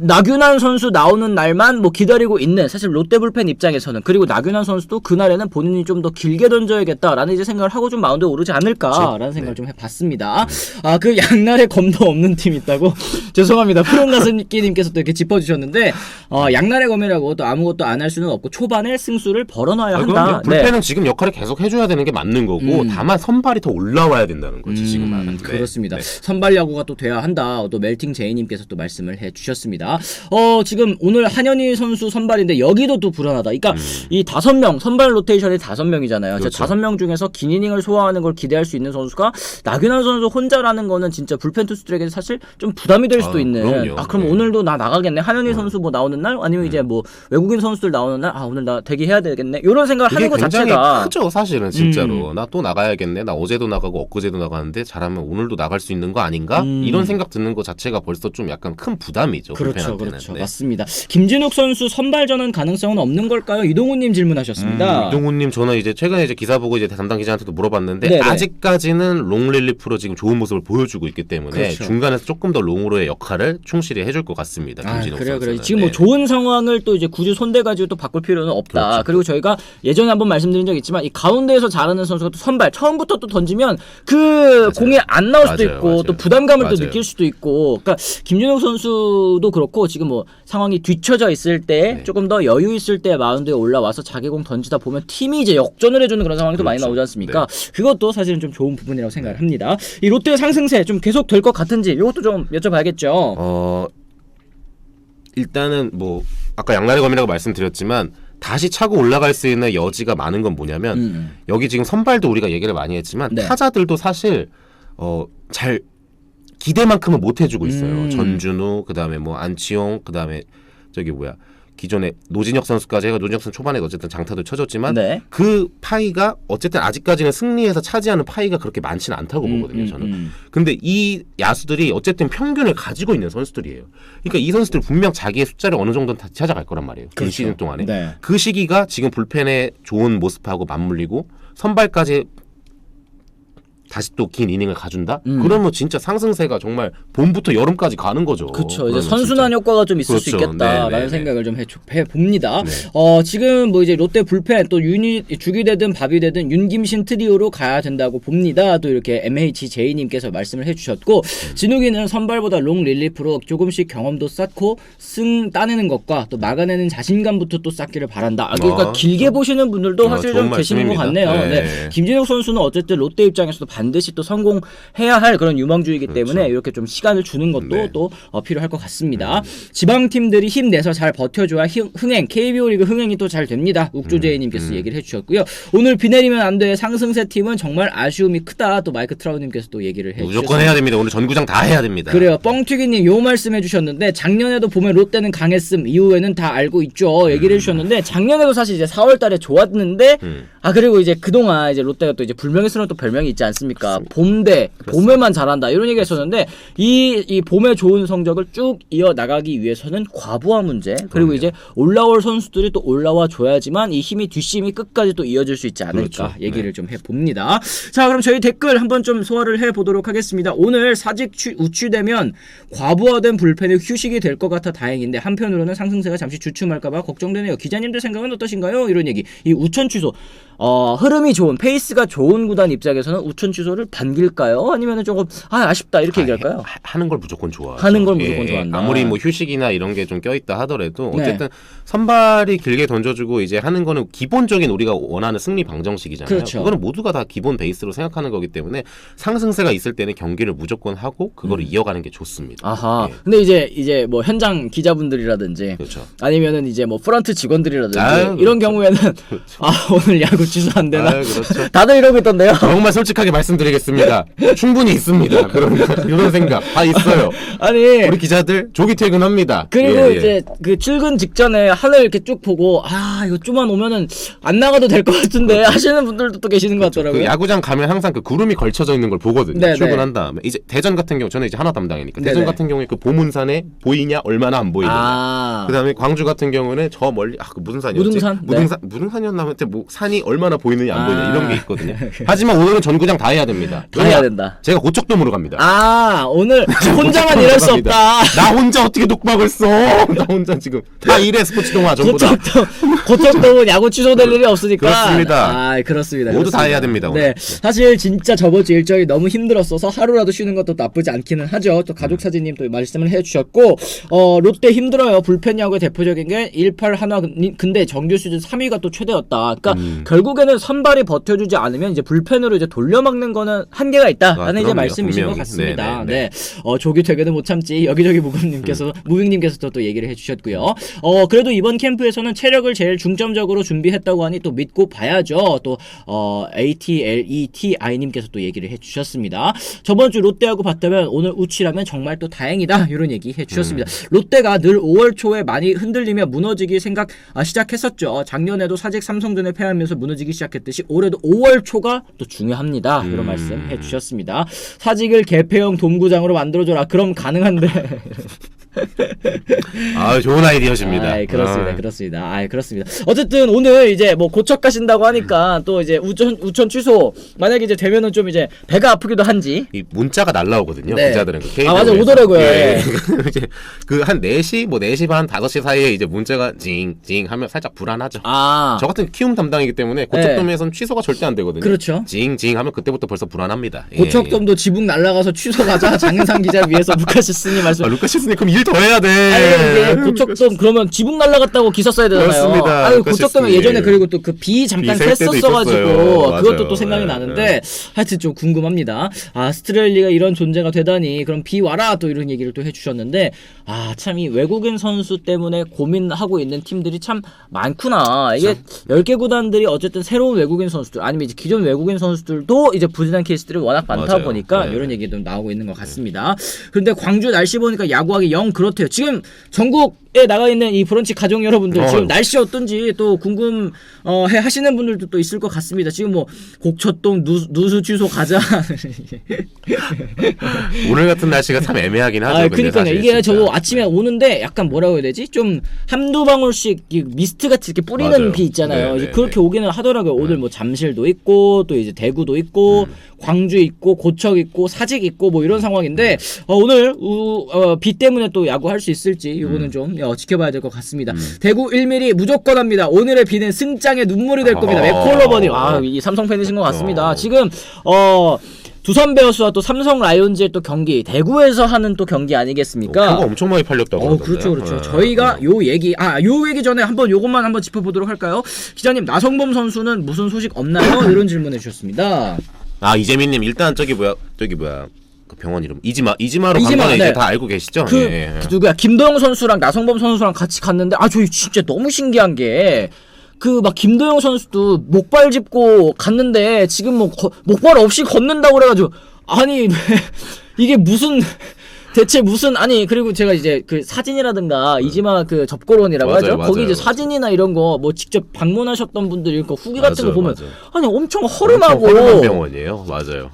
나균환 선수 나오는 날만 뭐 기다리고 있는 사실 롯데 불펜 입장에서는 그리고 나균환 선수도 그날에는 본인이 좀 더 길게 던져야겠다라는 이제 생각을 하고 좀 마운드에 오르지 않을까라는 생각을 좀 해봤습니다. 그 양날에 검도 없는 팀이 있다고 죄송합니다. 푸른 가슴끼님께서 또 이렇게 짚어주셨는데 양날의 검이라고 또 아무것도 안 할 수는 없고 초반에 승수를 벌어놔야 한다. 불펜은 지금 역할을 계속 해줘야 되는 게 맞는 거고 다만 선발이 더 올라와야 된다는 거지 지금 말하는. 그렇습니다. 네. 선발 야구가 또 돼야 한다. 또 멜팅 제이님께서 또 말씀을 해주셨습니다. 지금 오늘 한현희 선수 선발인데 여기도 또 불안하다. 그러니까 이 5명 선발 로테이션이 5명이잖아요. 그렇죠. 5명 중에서 긴 이닝을 소화하는 걸 기대할 수 있는 선수가 나균환 선수 혼자라는 거는 진짜 불펜 투수들에게는 사실 좀 부담이 될 수도 있는. 그럼요. 그럼 네. 오늘도 나 나가겠네. 한현희 선수 뭐 나오는 날 아니면 이제 뭐 외국인 선수들 나오는 날 오늘 나 대기해야 되겠네. 이런 생각을 하는 것 굉장히 자체가 크죠 사실은 진짜로. 나 또 나가야겠네. 나 어제도 나가고 엊그제도 나가는데 잘하면 오늘도 나갈 수 있는 거 아닌가? 이런 생각 드는 거 자체가 벌써 좀 약간 큰 부담이죠. 그렇죠, 불펜한테는. 그렇죠. 네. 맞습니다. 김진욱 선수 선발 전환 가능성은 없는 걸까요? 이동훈님 질문하셨습니다. 이동훈님 저는 이제 최근에 이제 기사 보고 이제 담당 기자한테도 물어봤는데 네네. 아직까지는 롱 릴리프로 지금 좋은 모습을 보여주고 있기 때문에 그렇죠. 중간에서 조금 더 롱으로의 역할을 충실히 해줄 것 같습니다. 김진욱 그래요, 선수는. 그래요. 지금 뭐 네. 좋은 상황을 또 이제 굳이 손대가지고 또 바꿀 필요는 없다. 그렇죠. 그리고 저희가 예전에 한번 말씀드린 적 있지만 이 가운데에서 잘하는 선수가 또 선발 처음부터 또 던지면 그 공이 안 나올 수도 맞아요, 있고 맞아요. 또 부담감을 또 맞아요. 느낄 수도 있고. 그러니까 김준욱 선수도 그렇고 지금 뭐 상황이 뒤쳐져 있을 때 네. 조금 더 여유 있을 때 마운드에 올라와서 자기 공 던지다 보면 팀이 이제 역전을 해주는 그런 상황이 또 많이 그렇죠. 나오지 않습니까? 그것도 사실은 좀 좋은 부분이라고 생각을 합니다. 이 롯데의 상승세 좀 계속 될 것 같은지 이것도 좀 여쭤봐야겠죠. 일단은 뭐 아까 양날의 검이라고 말씀드렸지만 다시 차고 올라갈 수 있는 여지가 많은 건 뭐냐면 여기 지금 선발도 우리가 얘기를 많이 했지만 네. 타자들도 사실 잘 기대만큼은 못 해주고 있어요. 전준우 그다음에 뭐 안치홍 그다음에 저기 뭐야 기존에 노진혁 선수까지 해가 노진혁 선수 초반에 어쨌든 장타도 쳐줬지만 네. 그 파이가 어쨌든 아직까지는 승리에서 차지하는 파이가 그렇게 많지는 않다고 보거든요. 저는. 근데 이 야수들이 어쨌든 평균을 가지고 있는 선수들이에요. 그러니까 이 선수들 분명 자기의 숫자를 어느 정도는 다 찾아갈 거란 말이에요. 그 시즌 동안에. 네. 그 시기가 지금 불펜의 좋은 모습하고 맞물리고 선발까지 다시 또 긴 이닝을 가준다? 그러면 진짜 상승세가 정말 봄부터 여름까지 가는 거죠. 그렇죠. 이제 그러면 선순환 진짜. 효과가 좀 있을 수 그렇죠. 있겠다라는 네네네. 생각을 좀 해봅니다. 네. 지금 뭐 이제 롯데 불펜 또 죽이 되든 밥이 되든 윤김신 트리오로 가야 된다고 봅니다. 또 이렇게 MHJ님께서 말씀을 해주셨고 진욱이는 선발보다 롱 릴리프로 조금씩 경험도 쌓고 승 따내는 것과 또 막아내는 자신감부터 또 쌓기를 바란다. 그러니까 길게 보시는 분들도 사실 좀 좋은 계시는 것 말씀입니다. 같네요. 네. 네. 김진욱 선수는 어쨌든 롯데 입장에서도 반드시 또 성공해야 할 그런 유망주이기 때문에 이렇게 좀 시간을 주는 것도 네. 또 필요할 것 같습니다. 지방 팀들이 힘내서 잘 버텨줘야 흥행 KBO 리그 흥행이 또 잘 됩니다. 욱조제이님께서 얘기를 해주셨고요. 오늘 비 내리면 안 돼 상승세 팀은 정말 아쉬움이 크다. 또 마이크 트라우님께서 또 얘기를 해주셨습니다. 무조건 해야 됩니다. 오늘 전구장 다 해야 됩니다. 그래요. 뻥튀기님 요 말씀 해주셨는데 작년에도 보면 롯데는 강했음 이후에는 다 알고 있죠. 얘기를 해주셨는데 작년에도 사실 이제 4월달에 좋았는데 그리고 이제 그동안 이제 롯데가 또 이제 불명예스러운 또 별명이 있지 않습니까? 봄대 봄에만 잘한다 이런 얘기 했었는데 이 봄에 좋은 성적을 쭉 이어 나가기 위해서는 과부하 문제 그리고 이제 올라올 선수들이 또 올라와 줘야지만 이 힘이 뒷심이 끝까지 또 이어질 수 있지 않을까 그렇죠. 얘기를 좀 해봅니다. 자 그럼 저희 댓글 한번 좀 소화를 해보도록 하겠습니다. 오늘 사직 우취되면 과부하된 불펜의 휴식이 될 것 같아 다행인데 한편으로는 상승세가 잠시 주춤할까봐 걱정되네요. 기자님들 생각은 어떠신가요? 이런 얘기. 이 우천 취소 흐름이 좋은 페이스가 좋은 구단 입장에서는 우천 취소를 반길까요? 아니면 조금 아쉽다 이렇게 얘기할까요? 하는 걸 무조건 좋아하죠. 하는 걸 무조건 좋아한다. 아무리 뭐 휴식이나 이런 게 좀 껴있다 하더라도 네. 어쨌든 선발이 길게 던져주고 이제 하는 거는 기본적인 우리가 원하는 승리 방정식이잖아요. 그렇죠. 그거는 모두가 다 기본 베이스로 생각하는 거기 때문에 상승세가 있을 때는 경기를 무조건 하고 그거를 이어가는 게 좋습니다. 아하. 예. 근데 이제 뭐 현장 기자분들이라든지 그렇죠. 아니면은 이제 뭐 프런트 직원들이라든지 아유, 이런 그렇죠. 경우에는 오늘 야구 취소 안 되나? 그렇죠. 다들 이러고 있던데요. 정말 솔직하게 말씀드리겠습니다. 충분히 있습니다. 이런 생각 다 있어요. 아니 우리 기자들 조기 퇴근합니다. 그리고 이제 그 출근 직전에 하늘 이렇게 쭉 보고 이거 좀만 오면은 안 나가도 될 것 같은데 하시는 분들도 또 계시는 것 같더라고요. 그 야구장 가면 항상 그 구름이 걸쳐져 있는 걸 보거든요. 네네. 출근한 다음에 이제 대전 같은 경우 저는 이제 하나 담당이니까 네네. 대전 같은 경우에 그 보문산에 보이냐 얼마나 안 보이느냐. 그다음에 광주 같은 경우는 저 멀리 그 무슨 산이었지? 무등산이었나 하여튼 뭐 산이 얼마나 보이느냐 안 보이느냐 이런 게 있거든요. 하지만 오늘은 전구장 다 해야 됩니다. 다 해야 된다. 제가 고척돔으로 갑니다. 오늘 혼자만 일할 수 없다. 나 혼자 어떻게 독박을 써? 나 혼자 지금 다 일해 스포츠 동화 전부 다. 고척돔은 야구 취소될 일이 없으니까. 그렇습니다. 그렇습니다. 모두 다 해야 됩니다. 오늘. 네, 사실 진짜 저번 주 일정이 너무 힘들었어서 하루라도 쉬는 것도 나쁘지 않기는 하죠. 또 가족 사진님 또 말씀을 해주셨고, 롯데 힘들어요. 불펜 야구의 대표적인 게 1-8 한화. 근데 정규 시즌 3위가 또 최대였다. 그러니까 결국에는 선발이 버텨주지 않으면 이제 불펜으로 이제 돌려막는 거는 한계가 있다라는 이제 말씀이신 것 같습니다. 네, 조기 퇴근은 못 참지. 여기저기 무빙님께서 또 얘기를 해주셨고요. 그래도 이번 캠프에서는 체력을 제일 중점적으로 준비했다고 하니 또 믿고 봐야죠. 또 ATLETI님께서 또 얘기를 해주셨습니다. 저번 주 롯데하고 봤다면 오늘 우치라면 정말 또 다행이다 이런 얘기 해주셨습니다. 롯데가 늘 5월 초에 많이 흔들리며 무너지기 시작했었죠. 작년에도 사직 삼성전에 패하면서 무너지기 시작했듯이 올해도 5월 초가 또 중요합니다. 이런 말씀 해주셨습니다. 사직을 개폐형 돔구장으로 만들어줘라. 그럼 가능한데. 좋은 아이디어십니다. 그렇습니다. 그렇습니다. 어쨌든 오늘 이제 뭐 고척 가신다고 하니까 또 이제 우천 취소 만약에 이제 되면은 좀 이제 배가 아프기도 한지 이 문자가 날라오거든요. 네. 기자들은 맞아 오더라고요. 이제 그 한 4시 뭐 4시 반 5시 사이에 이제 문자가 징징 하면 살짝 불안하죠. 저 같은 키움 담당이기 때문에 고척돔에서는 취소가 절대 안 되거든요. 그렇죠. 징징 하면 그때부터 벌써 불안합니다. 고척돔도 지붕 날아가서 취소가자 장윤상 기자를 위해서 루카시스님 말씀. 루카시스님 그럼 일 더 해야 돼. 아니 고척돔 그러면 지붕 날아갔다고 기사 써야 되잖아요. 그렇습니다. 고척돔에 예전에 그리고 또 그 비 잠깐 샜었어가지고 그것도 또 생각이 나는데 하여튼 좀 궁금합니다. 스트렐리가 이런 존재가 되다니 그럼 비 와라 또 이런 얘기를 또 해주셨는데 참 이 외국인 선수 때문에 고민하고 있는 팀들이 참 많구나. 이게 10개 구단들이 어쨌든 새로운 외국인 선수들 아니면 이제 기존 외국인 선수들도 이제 부진한 케이스들이 워낙 많다 보니까 이런 얘기도 나오고 있는 것 같습니다. 그런데 광주 날씨 보니까 야구하기 영 그렇대요. 지금 전국에 나가 있는 이 브런치 가족 여러분들 지금 날씨 어떤지 또 궁금해 하시는 분들도 또 있을 것 같습니다. 지금 뭐 곡쳤동 누수 취소 가자. 오늘 같은 날씨가 참 애매하긴 하죠. 그러니까요. 이게 저도 아침에 오는데 약간 뭐라고 해야 되지? 좀 한두 방울씩 미스트 같이 이렇게 뿌리는 비 있잖아요. 이제 그렇게 오기는 하더라고요. 오늘 뭐 잠실도 있고 또 이제 대구도 있고 광주 있고 고척 있고 사직 있고 뭐 이런 상황인데 오늘 비 때문에 또 야구할 수 있을지 이거는 좀 지켜봐야 될 것 같습니다. 대구 1mm 무조건 합니다. 오늘의 비는 승장의 눈물이 될 겁니다. 맥콜러버님 이 삼성 팬이신 것 같습니다. 지금 두산 베어스와 또 삼성 라이온즈의 또 경기 대구에서 하는 또 경기 아니겠습니까? 표가 엄청 많이 팔렸다고 그렇죠. 저희가 요 얘기 전에 요것만 한번 짚어보도록 할까요? 기자님 나성범 선수는 무슨 소식 없나요? 이런 질문해 주셨습니다. 이재민님 일단 저기 뭐야 그 병원 이름 이지마로 간 거는 이제 다 알고 계시죠? 누구야 김도영 선수랑 나성범 선수랑 같이 갔는데 저희 진짜 너무 신기한 게 막 김도영 선수도 목발 짚고 갔는데 지금 뭐 목발 없이 걷는다고 그래가지고 이게 무슨 대체 무슨 그리고 제가 이제 그 사진이라든가 이지마 그 접고론이라고 하죠. 거기 이제 사진이나 이런 거 뭐 직접 방문하셨던 분들 이런 거 후기 같은 거 보면 엄청 허름하고 허름한 병원이에요. 맞아요.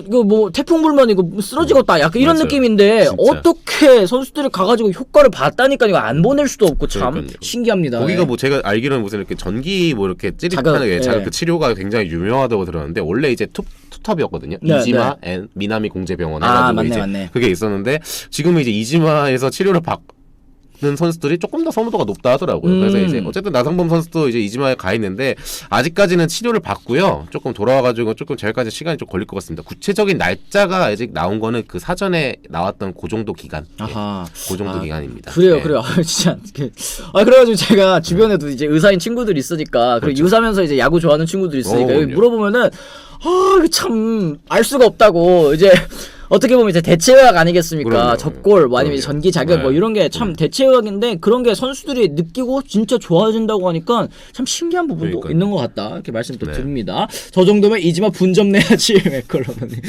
이거 뭐 태풍 불면 이거 쓰러지겠다 약간 이런 느낌인데 진짜. 어떻게 선수들이 가가지고 효과를 봤다니까 이거 안 보낼 수도 없고 참 신기합니다. 거기가 뭐 제가 알기로는 무슨 이렇게 전기 뭐 이렇게 찌릿하는 그 치료가 굉장히 유명하다고 들었는데 원래 이제 투톱이었거든요. 이지마 앤 미나미 공제병원 해가지고 맞네. 그게 있었는데 지금은 이제 이지마에서 치료를 받는 선수들이 조금 더 선호도가 높다 하더라고요. 그래서 이제 어쨌든 나성범 선수도 이제 이지마에 가 있는데 아직까지는 치료를 받고요. 조금 돌아와가지고 조금 저희까지 시간이 좀 걸릴 것 같습니다. 구체적인 날짜가 아직 나온 거는 그 사전에 나왔던 그 정도 기간, 그 정도 기간입니다. 그래요. 진짜. 그래가지고 제가 주변에도 이제 의사인 친구들이 있으니까 그리고 의사면서 이제 야구 좋아하는 친구들이 있으니까 여기 물어보면은 이거 참 알 수가 없다고 이제. 어떻게 보면 이제 대체의학 아니겠습니까? 그럼요. 접골, 뭐 아니면 그럼요. 전기 자극 뭐 네. 이런 게 참 대체의학인데 그런 게 선수들이 느끼고 진짜 좋아진다고 하니까 참 신기한 부분도 그러니까요. 있는 것 같다. 이렇게 말씀 또 네. 드립니다. 저 정도면 이지만 분점 내야지 맥컬러버님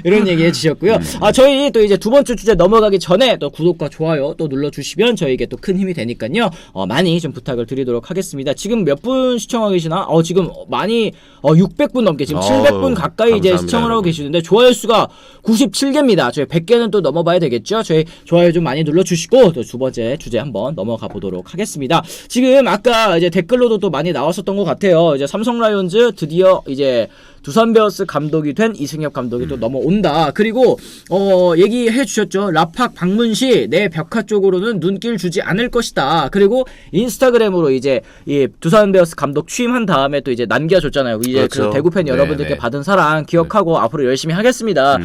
이런 얘기 해주셨고요. 저희 또 이제 두 번째 주제 넘어가기 전에 또 구독과 좋아요 또 눌러주시면 저에게 또 큰 힘이 되니까요. 많이 좀 부탁을 드리도록 하겠습니다. 지금 몇 분 시청하고 계시나? 지금 많이 600분 넘게 지금 700분 가까이 이제 감사합니다, 시청을 하고 여러분. 계시는데 좋아요 수가 97개입니다. 저희 100개는 또 넘어봐야 되겠죠. 저희 좋아요 좀 많이 눌러주시고 또 두 번째 주제 한번 넘어가 보도록 하겠습니다. 지금 아까 이제 댓글로도 또 많이 나왔었던 것 같아요. 이제 삼성 라이온즈 드디어 이제 두산 베어스 감독이 된 이승엽 감독이 또 넘어온다. 그리고 얘기해 주셨죠. 라팍 방문 시 내 벽화 쪽으로는 눈길 주지 않을 것이다. 그리고 인스타그램으로 이제 이 두산 베어스 감독 취임한 다음에 또 이제 남겨줬잖아요. 이제 그렇죠. 그 대구 팬 네, 여러분들께 네. 받은 사랑 기억하고 앞으로 열심히 하겠습니다.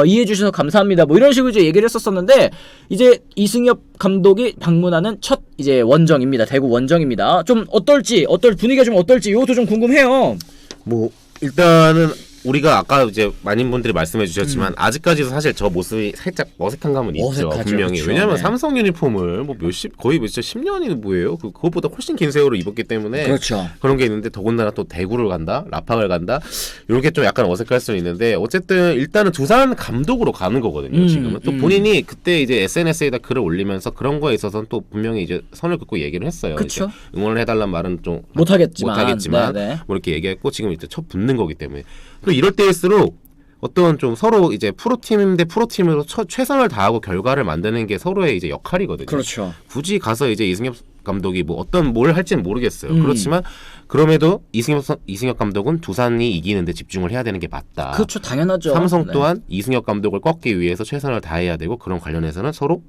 이해해 주셔서 감사합니다. 뭐 이런 식으로 이제 얘기를 했었었는데 이제 이승엽 감독이 방문하는 첫 이제 원정입니다. 대구 원정입니다. 좀 어떨지 분위기가 좀 어떨지 이것도 좀 궁금해요. 뭐 일단은 우리가 아까 이제 많은 분들이 말씀해 주셨지만 아직까지도 사실 저 모습이 살짝 어색한 감은 있죠. 어색하죠. 분명히. 그쵸. 왜냐면 네. 삼성 유니폼을 뭐 거의 10년이 뭐예요? 그것보다 훨씬 긴 세월을 입었기 때문에 그렇죠. 그런 게 있는데 더군다나 또 대구를 간다, 라팍을 간다 이런 게 좀 약간 어색할 수는 있는데 어쨌든 일단은 두산 감독으로 가는 거거든요. 지금은 또 본인이 그때 이제 SNS에다 글을 올리면서 그런 거에 있어서는 또 분명히 이제 선을 긋고 얘기를 했어요. 그쵸. 이제 응원을 해달란 말은 좀 못하겠지만. 네네. 뭐 이렇게 얘기했고 지금 이제 첫 붙는 거기 때문에 또 이럴 때일수록 어떤 좀 서로 이제 프로팀 대 프로팀으로 최선을 다하고 결과를 만드는 게 서로의 이제 역할이거든요. 그렇죠. 굳이 가서 이제 이승엽 감독이 뭐 어떤 뭘 할지는 모르겠어요. 그렇지만 그럼에도 이승엽 감독은 두산이 이기는데 집중을 해야 되는 게 맞다. 그렇죠. 당연하죠. 삼성 네. 또한 이승엽 감독을 꺾기 위해서 최선을 다해야 되고 그런 관련해서는 서로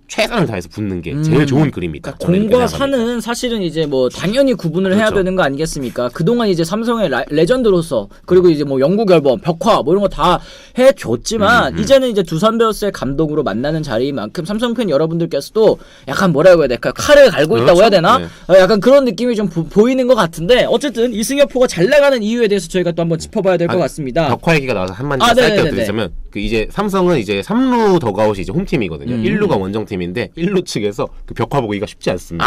최선을 다해서 붙는 게 제일 좋은 그림이다. 저는 이렇게 공과 생각합니다. 사는 사실은 이제 뭐 당연히 구분을 해야 그렇죠. 되는 거 아니겠습니까? 그동안 이제 삼성의 레전드로서 그리고 이제 뭐 영구 결번, 벽화 뭐 이런 거 다 해줬지만 이제는 이제 두산 베어스의 감독으로 만나는 자리만큼 삼성 팬 여러분들께서도 약간 뭐라고 해야 될까요? 칼을 갈고 있다고 그렇죠. 해야 되나? 네. 약간 그런 느낌이 좀 보이는 것 같은데 어쨌든 이승엽포가 잘 나가는 이유에 대해서 저희가 또 한번 짚어봐야 될 것 같습니다. 벽화 얘기가 나와서 한마디 네네네네. 짧게 드리자면 그 이제 삼성은 이제 3루 더가웃이 이제 홈팀이거든요. 1루가 원정팀인데 1루 측에서 그 벽화 보기가 쉽지 않습니다.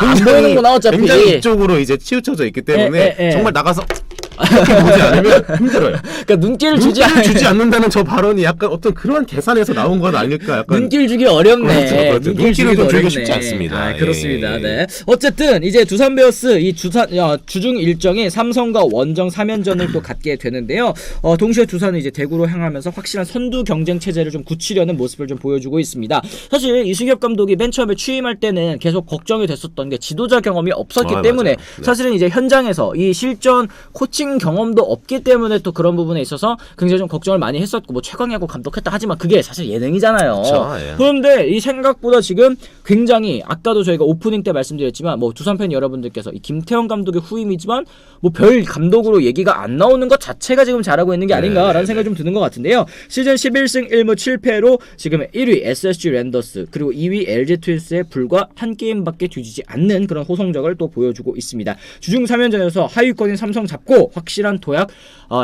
안 보이는구나 어차피. 굉장히 이쪽으로 이제 치우쳐져 있기 때문에 에. 정말 나가서 이렇게 보지 않으면 힘들어요. 그러니까 눈길을 눈길을 주지 않는다는 저 발언이 약간 어떤 그런 계산에서 나온 건 아닐까? 약간 눈길 주기 어렵네. 그렇죠. 눈길을 주기도 좀 주기가 어렵네. 쉽지 않습니다. 그렇습니다. 예. 네. 어쨌든 이제 두산 베어스 이 주중 일정이 삼성과 원정 3연전을 또 갖게 되는데요. 동시에 두산은 이제 대구로 향하면서 확실한 선두 경쟁 체제를 좀 굳히려는 모습을 좀 보여주고 있습니다. 사실 이승엽 감독이 맨 처음에 취임할 때는 계속 걱정이 됐었던 게 지도자 경험이 없었기 때문에 맞아요. 네. 사실은 이제 현장에서 이 실전 코칭 경험도 없기 때문에 또 그런 부분에 있어서 굉장히 좀 걱정을 많이 했었고 뭐 최강야구 감독했다 하지만 그게 사실 예능이잖아요. 그렇죠, 예. 그런데 이 생각보다 지금 굉장히 아까도 저희가 오프닝 때 말씀드렸지만 뭐 두산 팬 여러분들께서 이 김태형 감독의 후임이지만 뭐 별 감독으로 얘기가 안 나오는 것 자체가 지금 잘하고 있는 게 아닌가라는 생각이 좀 드는 것 같은데요. 시즌 11승 1무 7패로 지금 1위 SSG 랜더스 그리고 2위 LG 트윈스에 불과 한 게임밖에 뒤지지 않는 그런 호성적을 또 보여주고 있습니다. 주중 3연전에서 하위권인 삼성 잡고 확실한 도약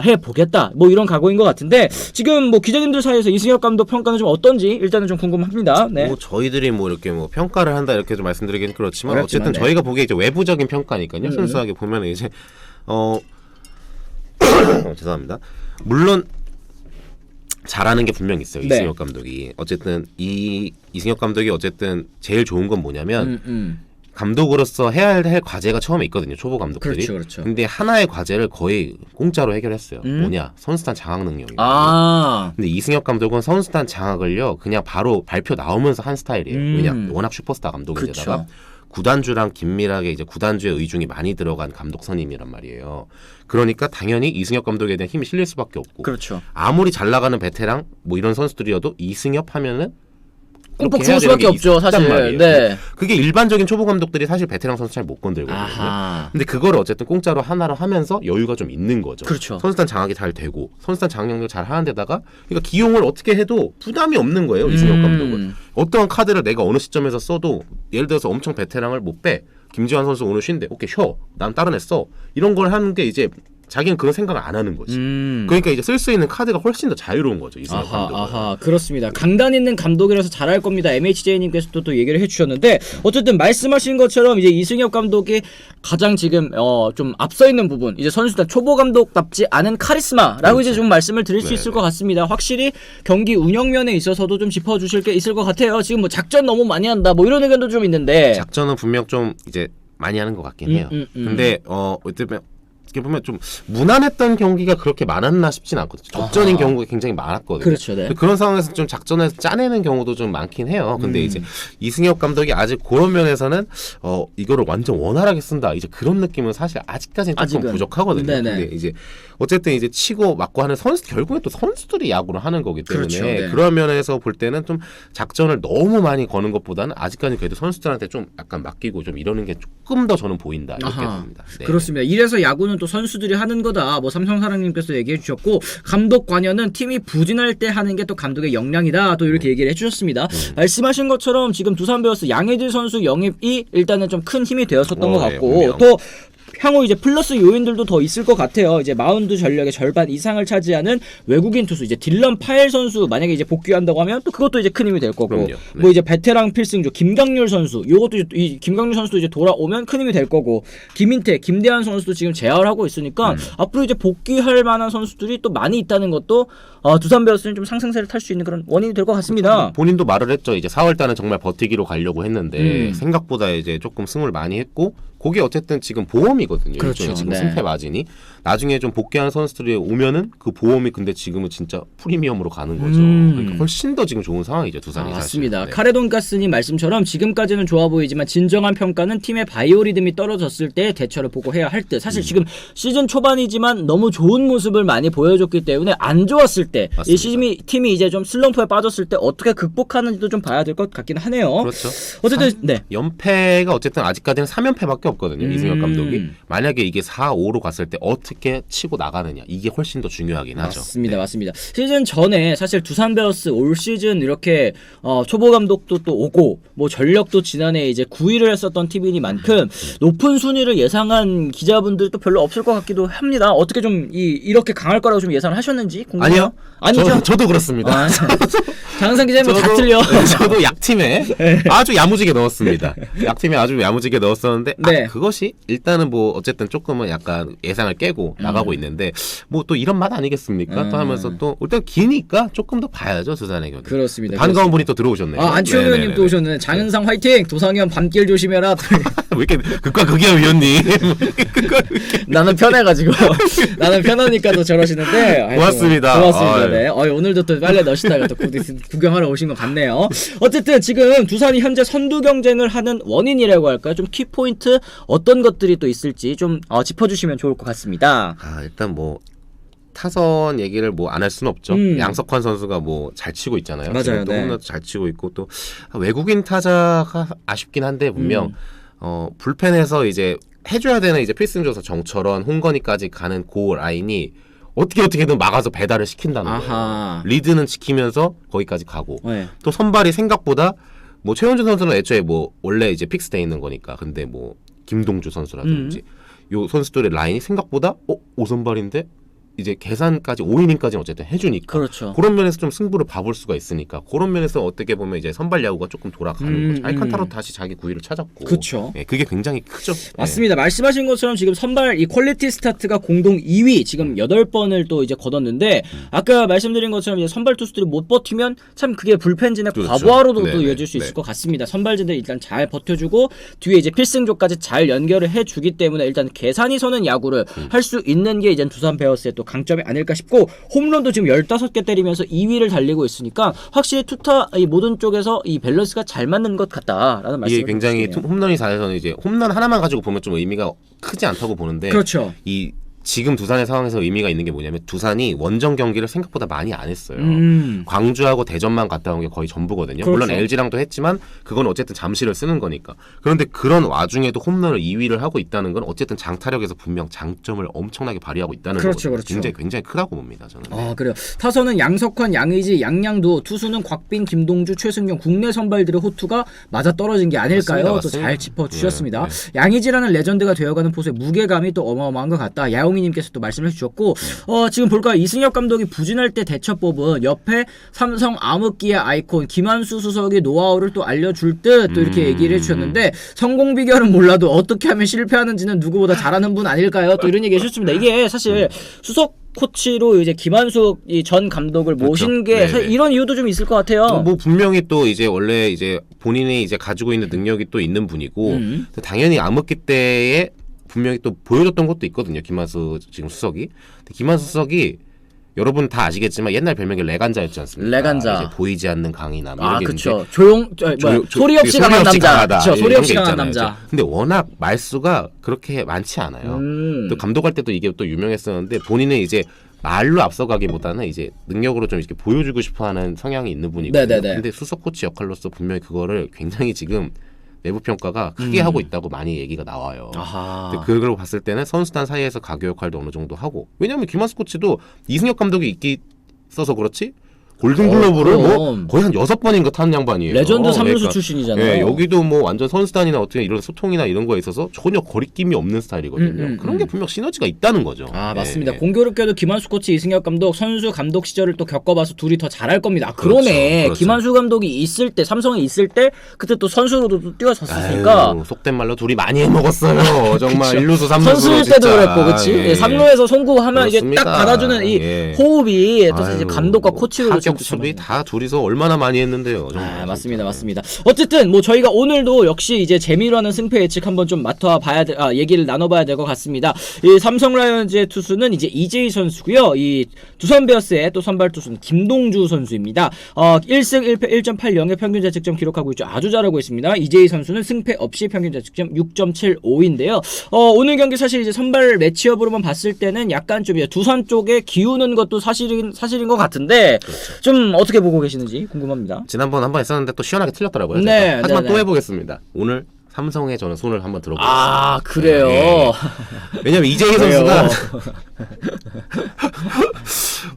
해보겠다 뭐 이런 각오인 것 같은데 지금 뭐 기자님들 사이에서 이승엽 감독 평가는 좀 어떤지 일단은 좀 궁금합니다. 네. 뭐 저희들이 뭐 이렇게 뭐 평가를 한다 이렇게 좀 말씀드리긴 그렇지만 어렵지만, 어쨌든 네. 저희가 보기에 이제 외부적인 평가니까요. 순수하게 보면 이제 죄송합니다. 물론 잘하는 게 분명히 있어요. 네. 이승엽 감독이. 어쨌든 이승엽 감독이 어쨌든 제일 좋은 건 뭐냐면 감독으로서 해야 할 과제가 처음에 있거든요. 초보 감독들이. 그렇죠. 근데 하나의 과제를 거의 공짜로 해결했어요. 뭐냐? 선수단 장악 능력이에요. 근데 이승엽 감독은 선수단 장악을요. 그냥 바로 발표 나오면서 한 스타일이에요. 왜냐? 워낙 슈퍼스타 감독인데다가 구단주랑 긴밀하게 이제 구단주의 의중이 많이 들어간 감독 선임이란 말이에요. 그러니까 당연히 이승엽 감독에 대한 힘이 실릴 수밖에 없고. 그렇죠. 아무리 잘 나가는 베테랑 뭐 이런 선수들이어도 이승엽 하면은 꼭 죽을 수밖에 없죠, 사실. 말이에요. 네. 그게 일반적인 초보 감독들이 사실 베테랑 선수 잘 못 건들거든요. 아하. 근데 그거를 어쨌든 공짜로 하나로 하면서 여유가 좀 있는 거죠. 그렇죠. 선수단 장악이 잘 되고 선수단 장악 능력 잘 하는 데다가 그러니까 기용을 어떻게 해도 부담이 없는 거예요. 이승엽 감독은. 어떠한 카드를 내가 어느 시점에서 써도 예를 들어서 엄청 베테랑을 못 빼. 김지환 선수 오늘 쉰대. 오케이 쉬어. 난 다른 애 써. 이런 걸 하는 게 이제 자기는 그런 생각을 안 하는 거지. 그러니까 이제 쓸 수 있는 카드가 훨씬 더 자유로운 거죠. 이승엽 감독은. 아하, 그렇습니다. 강단 있는 감독이라서 잘할 겁니다. MHJ님께서도 또 얘기를 해주셨는데 어쨌든 말씀하신 것처럼 이제 이승엽 감독이 가장 지금 좀 앞서 있는 부분, 이제 선수단 초보 감독답지 않은 카리스마라고 그렇죠. 이제 좀 말씀을 드릴 수 네네. 있을 것 같습니다. 확실히 경기 운영면에 있어서도 좀 짚어주실 게 있을 것 같아요. 지금 뭐 작전 너무 많이 한다, 뭐 이런 의견도 좀 있는데. 작전은 분명 좀 이제 많이 하는 것 같긴 해요. 근데 어떻게 보면 좀 무난했던 경기가 그렇게 많았나 싶진 않거든요. 접전인 경우가 굉장히 많았거든요. 그렇죠, 네. 그런 상황에서 좀 작전에서 짜내는 경우도 좀 많긴 해요. 근데 이제 이승엽 감독이 아직 그런 면에서는 이거를 완전 원활하게 쓴다, 이제 그런 느낌은 사실 아직까지는 조금 아직은. 부족하거든요. 네네. 근데 이제 어쨌든 이제 치고 맞고 하는 결국엔 또 선수들이 야구를 하는 거기 때문에 그렇죠, 네. 그런 면에서 볼 때는 좀 작전을 너무 많이 거는 것보다는 아직까지 그래도 선수들한테 좀 약간 맡기고 좀 이러는 게 조금 더 저는 보인다, 이렇게 봅니다. 네. 그렇습니다. 이래서 야구는 또 선수들이 하는 거다. 뭐 삼성사랑님께서 얘기해 주셨고, 감독 관여는 팀이 부진할 때 하는 게 또 감독의 역량이다. 또 이렇게 얘기를 해주셨습니다. 말씀하신 것처럼 지금 두산 베어스 양의지 선수 영입이 일단은 좀 큰 힘이 되었었던 것 같고, 분명. 또 향후 이제 플러스 요인들도 더 있을 것 같아요. 이제 마운드 전력의 절반 이상을 차지하는 외국인 투수, 이제 딜런 파엘 선수 만약에 이제 복귀한다고 하면 또 그것도 이제 큰 힘이 될 거고, 그럼요. 네. 뭐 이제 베테랑 필승조 김강률 선수, 요것도 이제 이 김강률 선수도 이제 돌아오면 큰 힘이 될 거고, 김인태, 김대한 선수도 지금 재활을 하고 있으니까 앞으로 이제 복귀할 만한 선수들이 또 많이 있다는 것도 두산 베어스는 좀 상승세를 탈 수 있는 그런 원인이 될 것 같습니다. 본인도 말을 했죠. 이제 4월달은 정말 버티기로 가려고 했는데 생각보다 이제 조금 승을 많이 했고, 그게 어쨌든 지금 보험이거든요. 그렇죠. 일종의 지금 네. 승패 마진이 나중에 좀 복귀하는 선수들이 오면은 그 보험이 근데 지금은 진짜 프리미엄으로 가는 거죠. 그러니까 훨씬 더 지금 좋은 상황이죠, 두산이. 맞습니다. 사실. 네. 카레돈가스님 말씀처럼 지금까지는 좋아 보이지만 진정한 평가는 팀의 바이오리듬이 떨어졌을 때 대처를 보고 해야 할 듯. 사실 지금 시즌 초반이지만 너무 좋은 모습을 많이 보여줬기 때문에 안 좋았을 때, 이 팀이 이제 좀 슬럼프에 빠졌을 때 어떻게 극복하는지도 좀 봐야 될 것 같긴 하네요. 그렇죠. 어쨌든 네. 연패가 어쨌든 아직까지는 3연패밖에 없거든요. 이승엽 감독이. 만약에 이게 4-5로 갔을 때 어떻게 치고 나가느냐, 이게 훨씬 더 중요하긴 하죠. 맞습니다. 네. 맞습니다. 시즌 전에 사실 두산 베어스 올 시즌 이렇게 초보 감독도 또 오고 뭐 전력도 지난해 이제 9위를 했었던 팀이니만큼 높은 순위를 예상한 기자분들도 별로 없을 것 같기도 합니다. 어떻게 좀 이렇게 강할 거라고 좀 예상을 하셨는지 궁금해요. 아니요. 아니죠. 저도 그렇습니다. 장은상 기자님 다 틀려. 저도 약팀에 아주 야무지게 넣었습니다. 약팀에 아주 야무지게 넣었었는데 네. 그것이 일단은 뭐 어쨌든 조금은 약간 예상을 깨고 나가고 있는데, 뭐 또 이런 맛 아니겠습니까? 또 하면서 또 일단 기니까 조금 더 봐야죠, 두산의 경기. 그렇습니다. 반가운 분이 또 들어오셨네요. 안치홍 의원님 또 오셨네. 장은상 화이팅. 도상현 밤길 조심해라. 왜 이렇게 극과 극이야, 위원님. 나는 편해가지고 나는 편하니까 또 저러시는데 고맙습니다. 고맙습니다. 네. 오늘도 또 빨래 넣으시다가 또 구경하러 오신 것 같네요. 어쨌든 지금 두산이 현재 선두 경쟁을 하는 원인이라고 할까요? 좀 키포인트 어떤 것들이 또 있을지 좀 짚어주시면 좋을 것 같습니다. 일단 뭐 타선 얘기를 뭐 안 할 수는 없죠. 양석환 선수가 뭐 잘 치고 있잖아요. 맞아요. 또 네. 홈런도 잘 치고 있고, 또 외국인 타자가 아쉽긴 한데 분명 불펜에서 이제 해줘야 되는 이제 필승조사 정철원, 홍건희까지 가는 그 라인이 어떻게든 막아서 배달을 시킨다는 거예요. 리드는 지키면서 거기까지 가고, 네. 또 선발이 생각보다 뭐 최원준 선수는 애초에 뭐 원래 이제 픽스돼 있는 거니까, 근데 뭐 김동주 선수라든지 요 선수들의 라인이 생각보다 5선발인데 이제 계산까지 5이닝까지 어쨌든 해주니까, 그렇죠. 그런 면에서 좀 승부를 봐볼 수가 있으니까, 그런 면에서 어떻게 보면 이제 선발 야구가 조금 돌아가는 거죠. 알칸타로 다시 자기 구위를 찾았고, 그쵸. 네, 그게 굉장히 크죠. 맞습니다. 말씀하신 것처럼 지금 선발 이 퀄리티 스타트가 공동 2위 지금 8번을 또 이제 거뒀는데, 아까 말씀드린 것처럼 이제 선발 투수들이 못 버티면 참 그게 불펜진의 그렇죠. 과부하로도 또 네네. 이어질 수 있을 네. 것 같습니다. 선발진들 일단 잘 버텨주고 뒤에 이제 필승조까지 잘 연결을 해주기 때문에 일단 계산이 서는 야구를 할 수 있는 게 이제 두산 베어스의 또 강점이 아닐까 싶고, 홈런도 지금 15개 때리면서 2위를 달리고 있으니까 확실히 투타 이 모든 쪽에서 이 밸런스가 잘 맞는 것 같다라는 말씀을 이게 굉장히 드리네요. 홈런이 잘해서는 이제 홈런 하나만 가지고 보면 좀 의미가 크지 않다고 보는데, 그렇죠. 이 지금 두산의 상황에서 의미가 있는 게 뭐냐면, 두산이 원정 경기를 생각보다 많이 안 했어요. 광주하고 대전만 갔다 온 게 거의 전부거든요. 그렇죠. 물론 LG랑도 했지만 그건 어쨌든 잠시를 쓰는 거니까. 그런데 그런 와중에도 홈런을 2위를 하고 있다는 건 어쨌든 장타력에서 분명 장점을 엄청나게 발휘하고 있다는 그렇죠, 거거든요. 그렇죠. 굉장히 크다고 봅니다, 저는. 그래요. 타선은 양석환, 양의지, 양양도, 투수는 곽빈, 김동주, 최승용, 국내 선발들의 호투가 맞아 떨어진 게 아닐까요? 맞습니다, 또 잘 맞습니다. 짚어주셨습니다. 네. 양의지라는 레전드가 되어가는 포수의 무게감이 또 어마어마한 것 같다. 야옹이님께서 또 말씀해 주셨고 지금 볼까요? 이승엽 감독이 부진할 때 대처법은 옆에 삼성 암흑기의 아이콘 김한수 수석의 노하우를 또 알려줄 듯 또 이렇게 얘기를 해주셨는데 성공 비결은 몰라도 어떻게 하면 실패하는지는 누구보다 잘하는 분 아닐까요? 또 이런 얘기 해주셨습니다. 이게 사실 수석 코치로 이제 김한숙 전 감독을 모신 게 이런 이유도 좀 있을 것 같아요. 뭐 분명히 또 이제 원래 이제 본인이 이제 가지고 있는 능력이 또 있는 분이고 당연히 암흑기 때에 분명히 또 보여줬던 것도 있거든요. 김한수 지금 수석이. 김한수 수석이 여러분 다 아시겠지만 옛날 별명이 레간자였지 않습니까? 레간자. 이제 보이지 않는 강인함. 그렇죠. 소리 없이 강한 남자. 그렇죠. 소리 없이 강한 남자. 근데 워낙 말수가 그렇게 많지 않아요. 또 감독할 때도 이게 또 유명했었는데 본인은 이제 말로 앞서가기보다는 이제 능력으로 좀 이렇게 보여주고 싶어하는 성향이 있는 분이거든요. 네네네. 근데 수석 코치 역할로서 분명히 그거를 굉장히 지금 내부 평가가 크게 하고 있다고 많이 얘기가 나와요. 근데 그걸 봤을 때는 선수단 사이에서 가교 역할도 어느 정도 하고, 왜냐하면 김한수 코치도 이승엽 감독이 있기 있어서 그렇지 골든글러브를 뭐 거의 한 6번인가 탄 양반이에요. 레전드 삼루수 출신이잖아요. 예, 여기도 뭐 완전 선수단이나 어떻게 이런 소통이나 이런 거에 있어서 전혀 거리낌이 없는 스타일이거든요. 그런 게 분명 시너지가 있다는 거죠. 맞습니다. 공교롭게도 김한수 코치, 이승엽 감독 선수 감독 시절을 또 겪어봐서 둘이 더 잘할 겁니다. 그러네. 그렇죠. 김한수 감독이 있을 때, 삼성에 있을 때 그때 또 선수로도 또 뛰어졌으니까 속된 말로 둘이 많이 해먹었어요. 정말 1루수 3루수 선수일 때도 그랬고, 그렇지. 3루에서 송구하면 이제 딱 받아주는 이 호흡이 또 사실 감독과 코치로 수비 다 둘이서 얼마나 많이 했는데요. 정말. 맞습니다. 어쨌든 뭐 저희가 오늘도 역시 이제 재미로 하는 승패 예측 한번 좀 맡아봐야 얘기를 나눠봐야 될 것 같습니다. 이 삼성 라이온즈의 투수는 이제 이재희 선수고요. 이 두산 베어스의 또 선발 투수는 김동주 선수입니다. 1승 1패 1.80의 평균 자책점 기록하고 있죠. 아주 잘하고 있습니다. 이재희 선수는 승패 없이 평균 자책점 6.75인데요. 오늘 경기 사실 이제 선발 매치업으로만 봤을 때는 약간 좀 두산 쪽에 기우는 것도 사실인 것 같은데. 그렇죠. 좀 어떻게 보고 계시는지 궁금합니다. 지난번 한번 했었는데 또 시원하게 틀렸더라고요. 네, 하지만 또 해보겠습니다. 오늘 삼성에 저는 손을 한번 들어보겠습니다. 그래요? 네. 왜냐면 이재희 선수가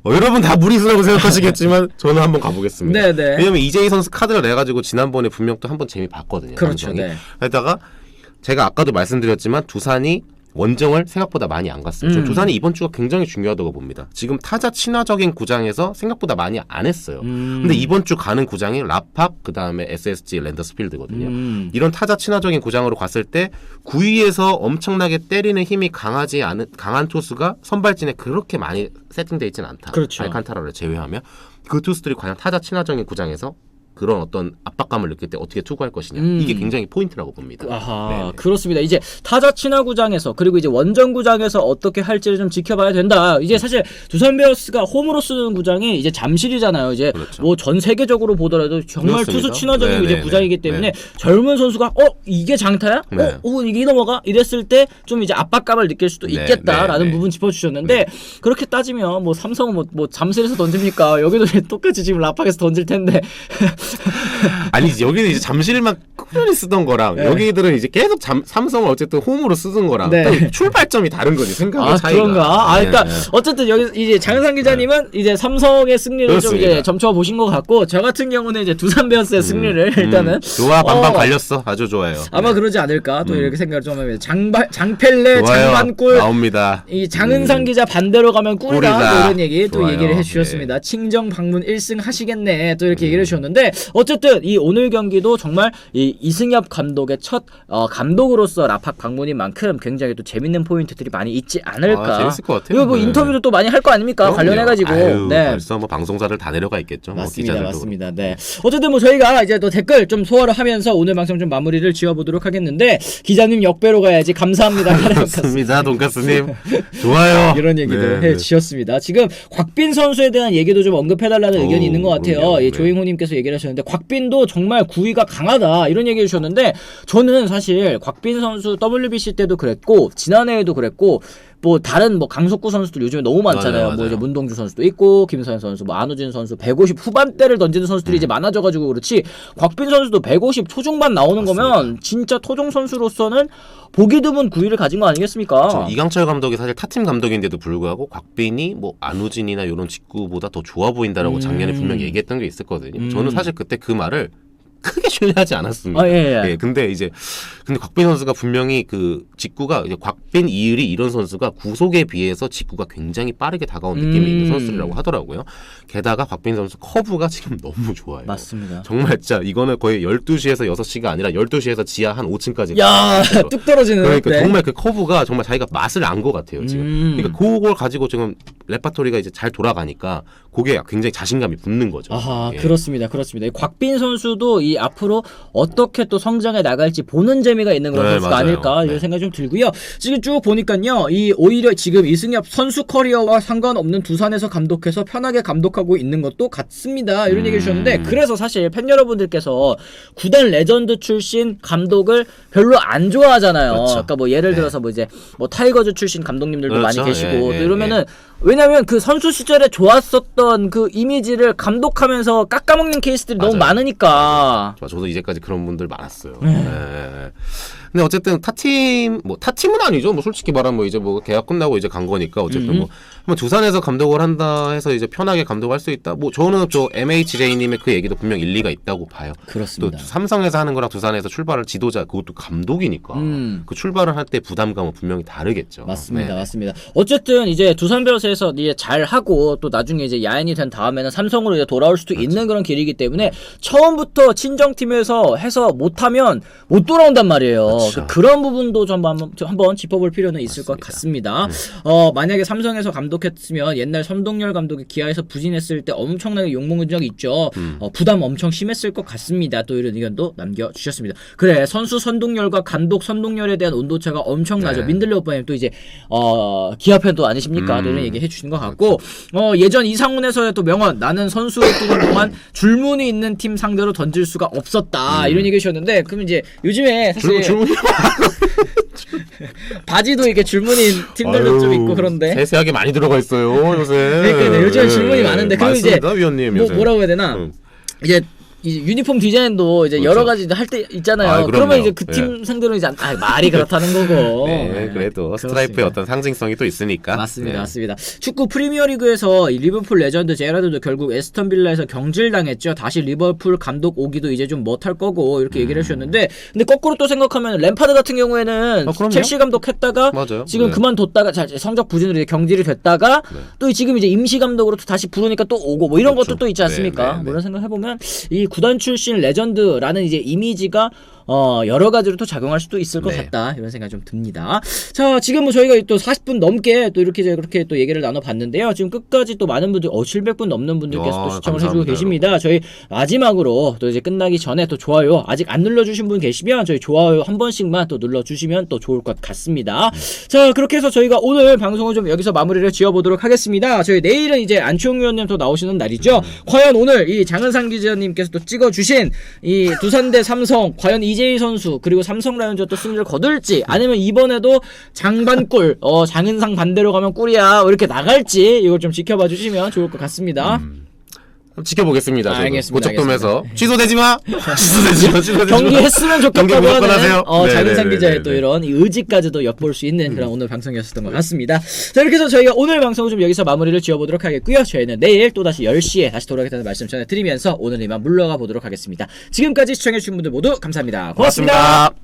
여러분 다 무리수라고 생각하시겠지만 저는 한번 가보겠습니다. 네네. 왜냐면 이재희 선수 카드를 내가지고 지난번에 분명 또 한번 재미 봤거든요. 그렇죠. 네. 그러다가 제가 아까도 말씀드렸지만 두산이 원정을 생각보다 많이 안 갔어요. 저 두산이 이번 주가 굉장히 중요하다고 봅니다. 지금 타자 친화적인 구장에서 생각보다 많이 안 했어요. 근데 이번 주 가는 구장이 라팍 그다음에 SSG 랜더스필드거든요. 이런 타자 친화적인 구장으로 갔을 때 9위에서 엄청나게 때리는 힘이 강한 투수가 선발진에 그렇게 많이 세팅되어 있지는 않다. 그렇죠. 알칸타라를 제외하면 그 투수들이 과연 타자 친화적인 구장에서 그런 어떤 압박감을 느낄 때 어떻게 투구할 것이냐 이게 굉장히 포인트라고 봅니다. 아하, 그렇습니다. 이제 타자 친화구장에서 그리고 이제 원정구장에서 어떻게 할지를 좀 지켜봐야 된다. 이제 사실 두산 베어스가 홈으로 쓰는 구장이 이제 잠실이잖아요. 이제 그렇죠. 뭐 전 세계적으로 보더라도 정말 그렇습니다. 투수 친화적인 이제 구장이기 때문에 젊은 선수가 이게 장타야? 이게 넘어가? 이랬을 때 좀 이제 압박감을 느낄 수도 있겠다라는 부분 짚어주셨는데 그렇게 따지면 뭐 삼성은 뭐 잠실에서 던집니까? 여기도 똑같이 지금 라팍에서 던질 텐데. 아니지, 여기는 이제 잠실만 꾸준히 쓰던 거랑 여기들은 이제 계속 삼성을 어쨌든 홈으로 쓰던 거랑 출발점이 다른 거지, 생각의 차이가. 그런가? 그러니까 어쨌든 여기 이제 장은상 기자님은 이제 삼성의 승리를 그렇습니다. 좀 이제 점쳐 보신 것 같고 저 같은 경우는 이제 두산 베어스의 승리를 일단은 좋아, 반반 갈렸어. 아주 좋아요. 아마 그러지 않을까 또 이렇게 생각을 좀 합니다. 장펠레 좋아요. 장반꿀 나옵니다. 이 장은상 기자 반대로 가면 꿀이다 또 이런 얘기 또 좋아요. 얘기를 해주셨습니다. 칭정 방문 1승 하시겠네 또 이렇게 얘기를 해주셨는데 어쨌든 이 오늘 경기도 정말 이 이승엽 감독의 첫 감독으로서 라팍 방문인 만큼 굉장히 또 재밌는 포인트들이 많이 있지 않을까. 재밌을 것 같아요. 그리고 뭐 인터뷰도 또 많이 할 거 아닙니까? 관련해가지고. 벌써 뭐 방송사들 다 내려가 있겠죠. 맞습니다, 맞습니다. 네. 어쨌든 뭐 저희가 이제 또 댓글 좀 소화를 하면서 오늘 방송 좀 마무리를 지어보도록 하겠는데 기자님 역배로 가야지 감사합니다. 맞습니다, 돈가스님. 좋아요. 이런 얘기들 해주셨습니다. 지금 곽빈 선수에 대한 얘기도 좀 언급해달라는 의견이 있는 것 같아요. 조잉호님께서 얘기를 하셨는데 곽빈도 정말 구위가 강하다 이런 얘기 해주셨는데 저는 사실 곽빈 선수 WBC 때도 그랬고 지난해에도 그랬고 뭐 다른 뭐 강속구 선수들 요즘에 너무 많잖아요. 맞아요. 뭐 이제 문동주 선수도 있고 김서현 선수, 뭐 안우진 선수 150 후반대를 던지는 선수들이 이제 많아져가지고 그렇지 곽빈 선수도 150 초중반 나오는 맞습니다. 거면 진짜 토종 선수로서는 보기 드문 구위를 가진 거 아니겠습니까? 이강철 감독이 사실 타팀 감독인데도 불구하고 곽빈이 뭐 안우진이나 이런 직구보다 더 좋아 보인다라고 작년에 분명히 얘기했던 게 있었거든요. 저는 사실 그때 그 말을 크게 신뢰하지 않았습니다. 예, 근데 곽빈 선수가 분명히 그 직구가 이제 곽빈, 이을이 이런 선수가 구속에 비해서 직구가 굉장히 빠르게 다가온 느낌이 있는 선수라고 하더라고요. 게다가 곽빈 선수 커브가 지금 너무 좋아요. 맞습니다. 정말 진짜 이거는 거의 12시에서 6시가 아니라 12시에서 지하 한 5층까지. 야, 뚝 떨어지는. 그러니까 네. 정말 그 커브가 정말 자기가 맛을 안 것 같아요, 지금. 그러니까 그걸 가지고 지금 레파토리가 이제 잘 돌아가니까 그게 굉장히 자신감이 붙는 거죠. 아하, 예. 그렇습니다. 이 곽빈 선수도 이 앞으로 어떻게 또 성장해 나갈지 보는 재미가 있는 그런 네, 선수가 맞아요. 아닐까 이런 네. 생각이 좀 들고요. 지금 쭉 보니까요, 이 오히려 지금 이승엽 선수 커리어와 상관없는 두산에서 감독해서 편하게 감독하고 있는 것도 같습니다. 이런 얘기 해주셨는데, 그래서 사실 팬 여러분들께서 구단 레전드 출신 감독을 별로 안 좋아하잖아요. 그렇죠. 그러니까 뭐 예를 들어서 뭐 이제 뭐 타이거즈 출신 감독님들도 그렇죠. 많이 계시고 예, 또 이러면은 왜냐면 그 선수 시절에 좋았었던 그 이미지를 감독하면서 깎아먹는 케이스들이 너무 맞아요. 많으니까. 저도 이제까지 그런 분들 많았어요. 예. 근데 어쨌든 타팀은 아니죠. 뭐 솔직히 말하면 뭐 이제 뭐 계약 끝나고 이제 간 거니까 어쨌든 뭐 두산에서 감독을 한다 해서 이제 편하게 감독할 수 있다. 뭐 저는 또 MHJ님의 그 얘기도 분명 일리가 있다고 봐요. 그렇습니다. 또 삼성에서 하는 거랑 두산에서 출발을 지도자 그것도 감독이니까 그 출발을 할 때 부담감은 분명히 다르겠죠. 맞습니다, 네. 맞습니다. 어쨌든 이제 두산 베어스에서 이제 잘 하고 또 나중에 이제 야인이 된 다음에는 삼성으로 이제 돌아올 수도 있는 그런 길이기 때문에 처음부터 친정팀에서 해서 못하면 못 돌아온단 말이에요. 그렇죠. 그런 부분도 좀 한번 짚어볼 필요는 있을 맞습니다. 것 같습니다. 만약에 삼성에서 감독했으면 옛날 선동열 감독이 기아에서 부진했을 때 엄청나게 욕먹은 적이 있죠. 부담 엄청 심했을 것 같습니다. 또 이런 의견도 남겨주셨습니다. 그래, 선수 선동열과 감독 선동열에 대한 온도차가 엄청나죠. 네. 민들레 오빠님 또 이제 기아 팬도 아니십니까? 또 이런 얘기 해주시는 것 같고, 예전 이상훈에서의 또 명언, 나는 선수로 뛰는 동안 줄무늬 있는 팀 상대로 던질 수가 없었다, 이런 얘기 해주셨는데, 그럼 이제 요즘에 사실 줄무늬 바지도 이렇게 줄무늬 팀들도 좀 있고 그런데 세세하게 많이 들어가 있어요 요새. 그러니까 요즘 질문이 많은데, 그럼 이제 맞습니다, 위원님. 요새. 뭐라고 해야 되나? 이제 이 유니폼 디자인도 이제 그렇죠. 여러 가지 할 때 있잖아요. 아, 그럼요. 그러면 이제 그 팀 네. 상대로 이제 말이 그렇다는 거고. 네, 그래도 스트라이프의 어떤 상징성이 또 있으니까. 맞습니다, 네. 맞습니다. 축구 프리미어리그에서 이 리버풀 레전드 제라드도 결국 에스턴 빌라에서 경질당했죠. 다시 리버풀 감독 오기도 이제 좀 못할 거고 이렇게 얘기를 해주셨는데, 근데 거꾸로 또 생각하면 램파드 같은 경우에는 그럼요. 첼시 감독 했다가 맞아요. 지금 네. 그만뒀다가 성적 부진으로 이제 경질이 됐다가 또 지금 이제 임시 감독으로 또 다시 부르니까 또 오고 뭐 이런 그렇죠. 것도 또 있지 않습니까? 네, 네, 뭐 이런 생각 해보면 이 구단 출신 레전드라는 이제 이미지가 여러 가지로 또 작용할 수도 있을 것 네. 같다, 이런 생각이 좀 듭니다. 자, 지금 뭐 저희가 또 40분 넘게 또 이렇게 그렇게 또 얘기를 나눠봤는데요. 지금 끝까지 또 많은 분들 700분 넘는 분들께서 또 시청을 해주고 감사합니다, 계십니다. 저희 마지막으로 또 이제 끝나기 전에 또 좋아요 아직 안 눌러주신 분 계시면 저희 좋아요 한 번씩만 또 눌러주시면 또 좋을 것 같습니다. 자, 그렇게 해서 저희가 오늘 방송을 좀 여기서 마무리를 지어보도록 하겠습니다. 저희 내일은 이제 안치홍 위원님 또 나오시는 날이죠. 과연 오늘 이 장은상 기자님께서 또 찍어주신 이 두산 대 삼성, 과연 이재희 선수 그리고 삼성 라이온즈가 또 승리를 거둘지, 아니면 이번에도 장반꿀 장은상 반대로 가면 꿀이야 이렇게 나갈지, 이걸 좀 지켜봐 주시면 좋을 것 같습니다. 지켜보겠습니다. 저도. 알겠습니다, 고척돔에서 취소되지 마. 취소되지 마. 경기 했으면 경기 좋겠다고 무조건 하는 하세요. 장은상 네, 기자의 네, 또 네. 이런 이 의지까지도 엿볼 수 있는 그런 오늘 방송이었던 것 같습니다. 자, 이렇게 해서 저희가 오늘 방송을 좀 여기서 마무리를 지어보도록 하겠고요. 저희는 내일 또다시 10시에 다시 돌아오겠다는 말씀 전해드리면서 오늘 이만 물러가 보도록 하겠습니다. 지금까지 시청해주신 분들 모두 감사합니다. 고맙습니다. 고맙습니다.